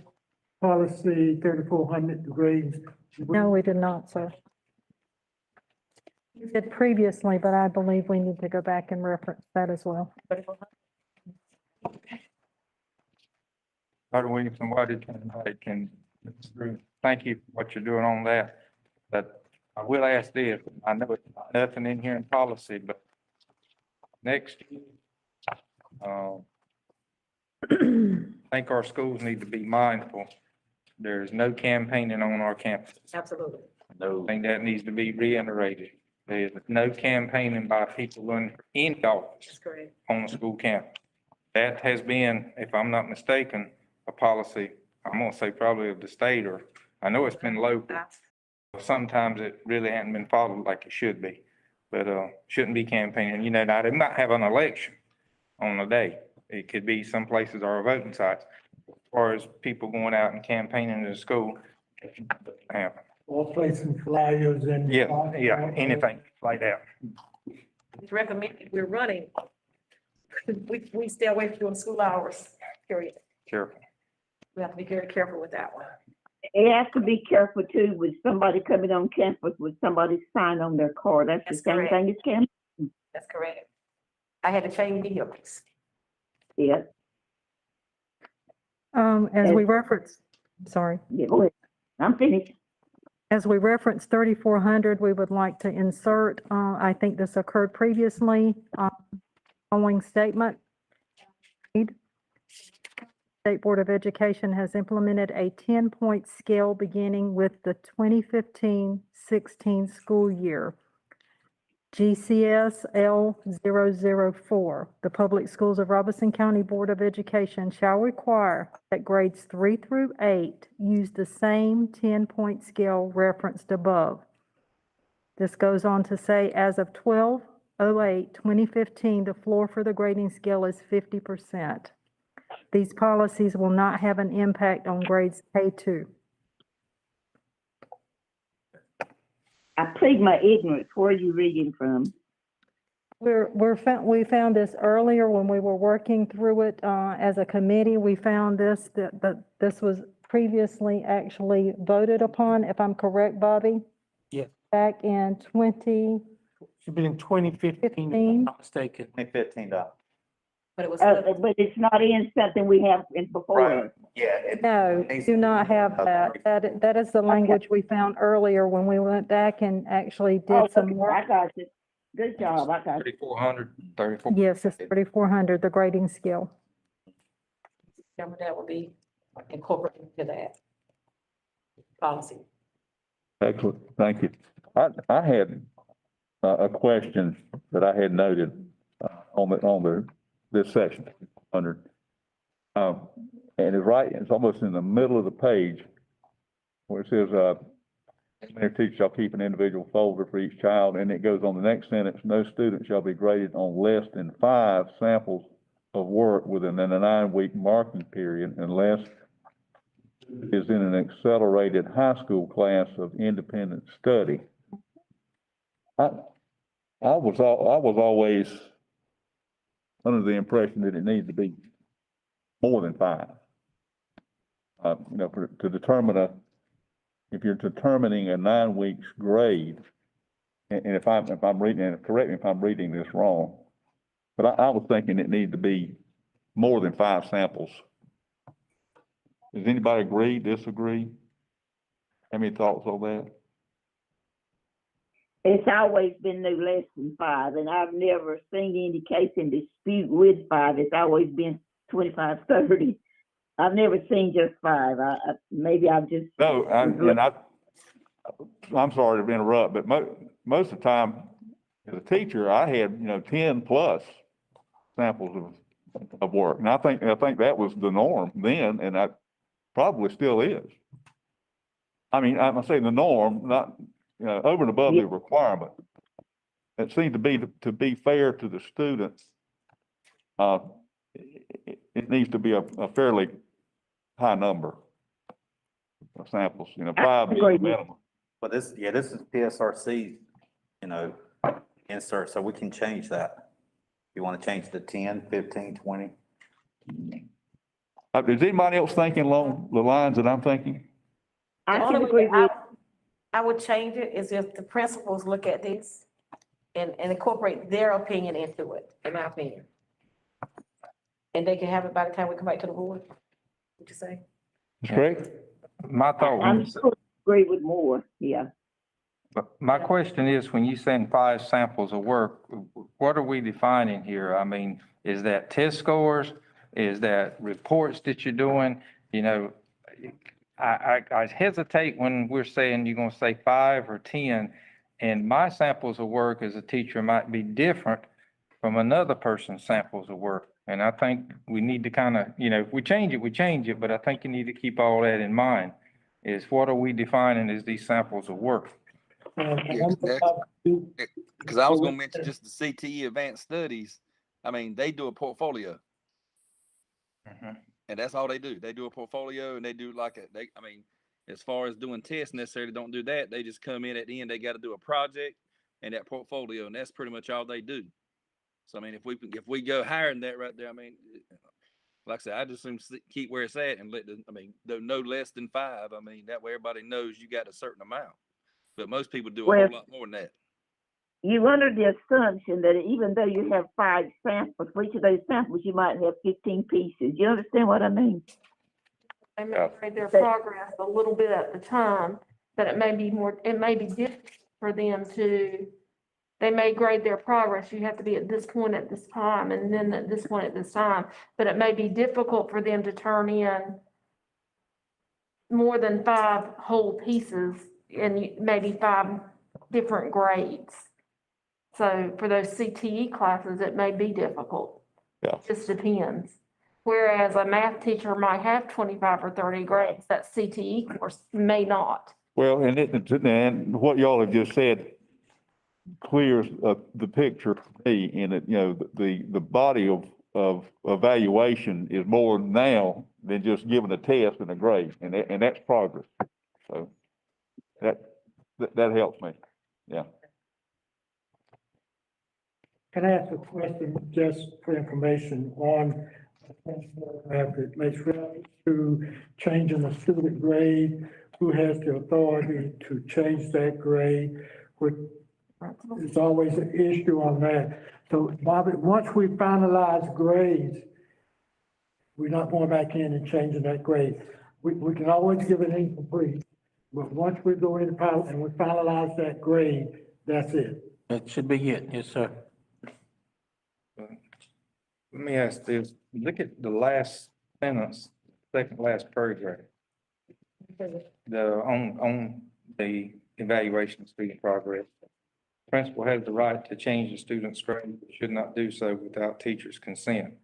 policy 3400 degrees? No, we did not, sir. We did previously, but I believe we need to go back and reference that as well. Dr. Williamson, why did you thank you for what you're doing on that. But I will ask this, I know it's nothing in here in policy, but next year, I think our schools need to be mindful. There's no campaigning on our campus. Absolutely. I think that needs to be reiterated. There's no campaigning by people in any office That's correct. on the school campus. That has been, if I'm not mistaken, a policy, I'm gonna say probably of the state, or I know it's been local. Sometimes it really hasn't been followed like it should be, but shouldn't be campaigning. You know, now they might have an election on the day. It could be some places are voting sites. As far as people going out and campaigning in the school. Yeah, Or placing flyers and. yeah, anything like that. It's recommended we're running. We stay away from doing school hours, period. Careful. We have to be very careful with that one. It has to be careful too with somebody coming on campus with somebody's sign on their car. That's the That's same correct. thing as campus. That's correct. I had to change vehicles. Yeah, As we reference, sorry. yeah, go ahead. I'm finished. As we reference 3,400, we would like to insert, I think this occurred previously, following statement. State Board of Education has implemented a 10-point scale beginning with the 2015-16 school year. GCS L004, the Public Schools of Robeson County Board of Education shall require that grades 3 through 8 use the same 10-point scale referenced above. This goes on to say, as of 12/08/2015, the floor for the grading scale is 50%. These policies will not have an impact on grades K2. I plead my ignorance. Where are you reading from? We found this earlier when we were working through it as a committee. We found this, that this was previously actually voted upon, if I'm correct, Bobby? Yes. Back in 2015. Should be in 2015, if I'm not mistaken. 2015, But it was. But it's not in something we have in before. Yeah. No, do not have that. That is the language we found earlier when we went back and actually Oh, did some okay, work. I got you. Good job, I got you. 34. Yes, it's 3,400, the grading scale. That would be incorporated into that policy. Excellent, thank you. I had a question that I had noted on this section under, and it's almost in the middle of the page where it says, elementary teacher shall keep an individual folder for each child, and it goes on the next sentence, no student shall be graded on less than 5 samples of work within a 9-week marking period unless is in an accelerated high school class of independent study. I was always under the impression that it needed to be more than 5. To determine if you're determining a 9 weeks grade, and if I'm reading, and correct me if I'm reading this wrong, but I was thinking it needed to be more than 5 samples. Does anybody agree, disagree? Have any thoughts on that? It's always been no less than 5, and I've never seen any case in dispute with 5. It's always been 25, 30. I've never seen just 5. Maybe I've just. No, I'm sorry to interrupt, but most of the time, as a teacher, I had, 10 plus samples of work. And I think that was the norm then, and that probably still is. I mean, I'm saying the norm, not, over and above the requirement. It seemed to be fair to the students. It needs to be a fairly high number of samples, 5 is the minimum. But this is PSRC, insert, so we can change that. You want to change to 10, 15, 20? Is anybody else thinking along the lines that I'm thinking? I The can only agree way with. I would change it is if the principals look at this and incorporate their opinion into it, in my opinion. And they can have it by the time we come back to the board. What you say? Correct? My thought I'm was, sure agree with more, yeah. my question is, when you send 5 samples of work, what are we defining here? I mean, is that test scores? Is that reports that you're doing? I hesitate when we're saying you're gonna say 5 or 10, and my samples of work as a teacher might be different from another person's samples of work. And I think we need to kind of, if we change it, but I think you need to keep all that in mind, is what are we defining as these samples of work? Because I was gonna mention just the CTE advanced studies. I mean, they do a portfolio. And that's all they do. They do a portfolio and they do as far as doing tests necessarily don't do that. They just come in at the end, they got to do a project and that portfolio, and that's pretty much all they do. So, I mean, if we go higher than that right there, I mean, like I said, I just keep where it's at and no less than 5. I mean, that way everybody knows you got a certain amount. But most people do a whole lot more than that. You under the assumption that even though you have 5 samples, for each of those samples, you might have 15 pieces. You understand what I mean? They may grade their progress a little bit at the time, but it may be difficult for them they may grade their progress. You have to be at this point at this time, and then at this point at this time. But it may be difficult for them to turn in more than 5 whole pieces and maybe 5 different grades. So for those CTE classes, it may be difficult. Yeah. It just depends. Whereas a math teacher might have 25 or 30 grades, that CTE course may not. Well, and what y'all have just said clears the picture for me in that, the body of evaluation is more now than just giving a test and a grade, and that's progress. So that helps me. Yeah. Can I ask a question just for information on it makes reference to changing the student grade, who has the authority to change that grade? There's always an issue on that. So Bobby, once we finalize grades, we're not going back in and changing that grade. We can always give it incomplete, but once we go in and we finalize that grade, that's it. That should be it. Yes, sir. Let me ask this. Look at the last sentence, second last paragraph. On the evaluation of student progress. Principal has the right to change the student's grade, but should not do so without teacher's consent,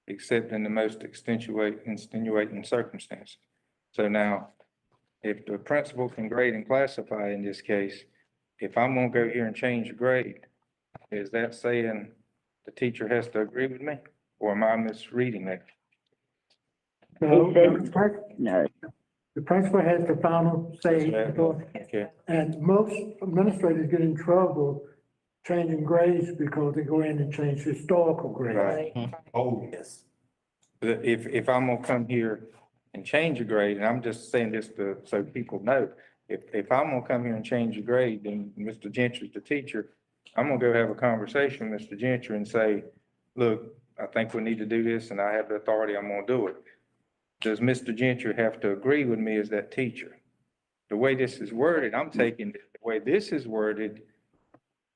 except in the most extenuating circumstances. So now, if the principal can grade and classify in this case, if I'm gonna go here and change the grade, is that saying the teacher has to agree with me, or am I misreading that? No, No. the principal has the final say. Okay. And most administrators get in trouble changing grades because they go in and change historical grades. Right. Oh, yes. But if I'm gonna come here and change a grade, and I'm just saying this so people know, if I'm gonna come here and change a grade, then Mr. Gentry's the teacher, I'm gonna go have a conversation with Mr. Gentry and say, look, I think we need to do this and I have the authority, I'm gonna do it. Does Mr. Gentry have to agree with me as that teacher? The way this is worded, I'm taking, the way this is worded,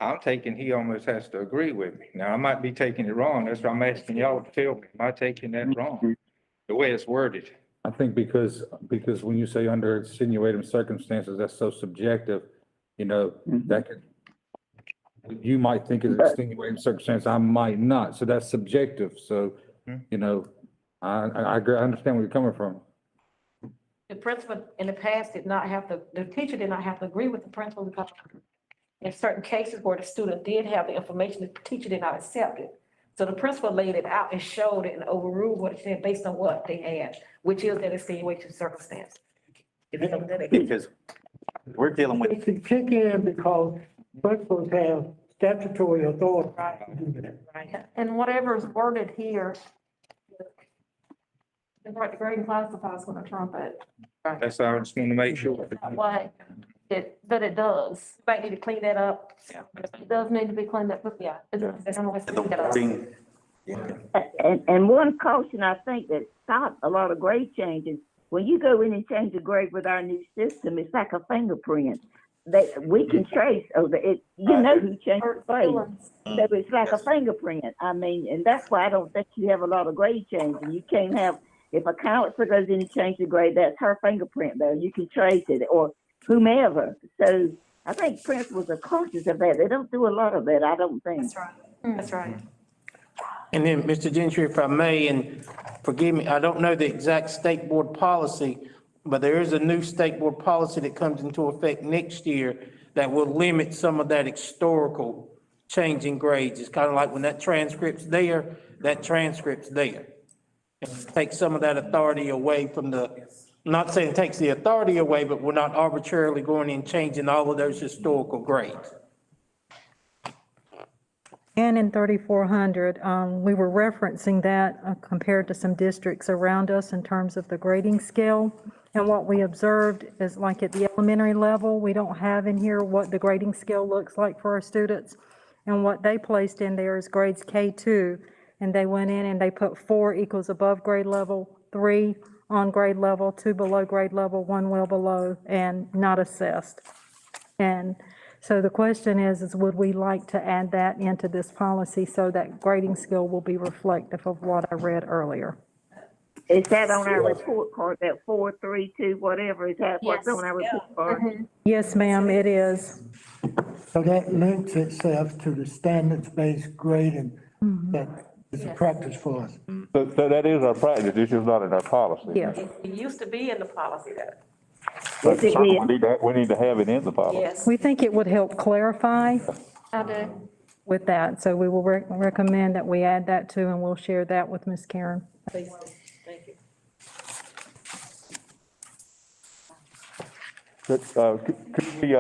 I'm taking he almost has to agree with me. Now, I might be taking it wrong. That's why I'm asking y'all to tell me. Am I taking that wrong? The way it's worded. I think because when you say under extenuating circumstances, that's so subjective, that could, you might think it's extenuating circumstance, I might not. So that's subjective. So, I agree. I understand where you're coming from. The principal in the past the teacher did not have to agree with the principal because in certain cases where the student did have the information, the teacher did not accept it. So the principal laid it out and showed it and overruled what it said based on what they had, which is that extenuating circumstance. Because we're dealing with. It can kick in because principals have statutory authority to do that. Right. And whatever's worded here, the grading classifier is gonna trump it. That's all I just want to make sure. That way, but it does. Might need to clean that up. It does need to be cleaned up, but yeah. That's the only way to The clean it up. wording, And one caution I think that stopped a lot of grade changes, when you go in and change a grade with our new system, it's like a fingerprint. That we can trace over it, you know who changed the grade. So it's like a fingerprint. I mean, and that's why I don't think you have a lot of grade changing. You can't have, if a counselor goes in and changes the grade, that's her fingerprint though. You can trace it or whomever. So I think principals are cautious of that. They don't do a lot of that, I don't think. That's right. That's right. And then, Mr. Gentry, if I may, and forgive me, I don't know the exact state board policy, but there is a new state board policy that comes into effect next year that will limit some of that historical changing grades. It's kind of like when that transcript's there, that transcript's there. Take some of that authority away from not saying it takes the authority away, but we're not arbitrarily going in changing all of those historical grades. And in 3,400, we were referencing that compared to some districts around us in terms of the grading scale. And what we observed is like at the elementary level, we don't have in here what the grading scale looks like for our students. And what they placed in there is grades K2, and they went in and they put 4 equals above grade level, 3 on grade level, 2 below grade level, 1 well below, and not assessed. And so the question is would we like to add that into this policy so that grading skill will be reflective of what I read earlier? Is that on our report card, that 432, whatever, is that what's on our report card? Yes, ma'am, it is. So that links itself to the standards-based grading that is a practice for us. So that is our practice, it's just not in our policy. Yes. It used to be in the policy that, But Yes, it certainly is. we need to have it in the policy. yes. We think it would help clarify I do. with that, so we will recommend that we add that too, and we'll share that with Ms. Karen. Please, thank you. Could we,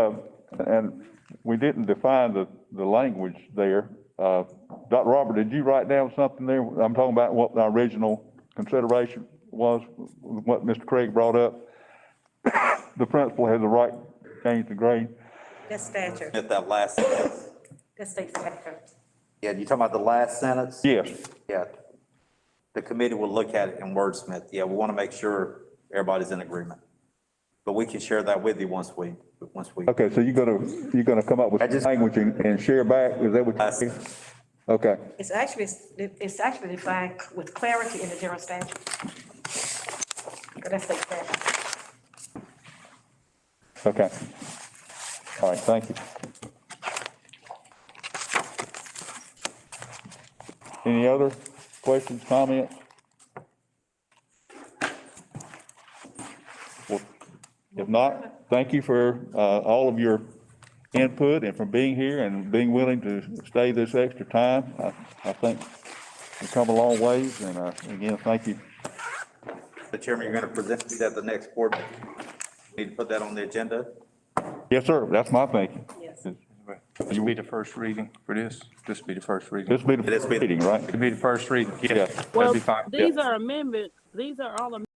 and we didn't define the language there. Dr. Robert, did you write down something there? I'm talking about what our original consideration was, what Mr. Craig brought up. The principal has the right to change the grade. That's statute, At that last sentence. that's state statute. Yeah, you talking about the last sentence? Yes. Yeah. The committee will look at it in wordsmith. Yeah, we want to make sure everybody's in agreement. But we can share that with you once we. Okay, so you're gonna come up with language and share back, is that what you're saying? Okay, It's actually defined with clarity in the general statute. But that's state statute. okay. All right, thank you. Any other questions, comments? Well, if not, thank you for all of your input and for being here and being willing to stay this extra time. I think we've come a long ways, and again, thank you. The chairman, you're going to present it at the next board meeting. Need to put that on the agenda? Yes, sir, that's my thinking. Yes. This will be the first reading for this. This will be the first reading. This will be the meeting, right? It'll be the first reading. Yeah, Yeah. that'd Well, be fine. these are amendments, these are all amendments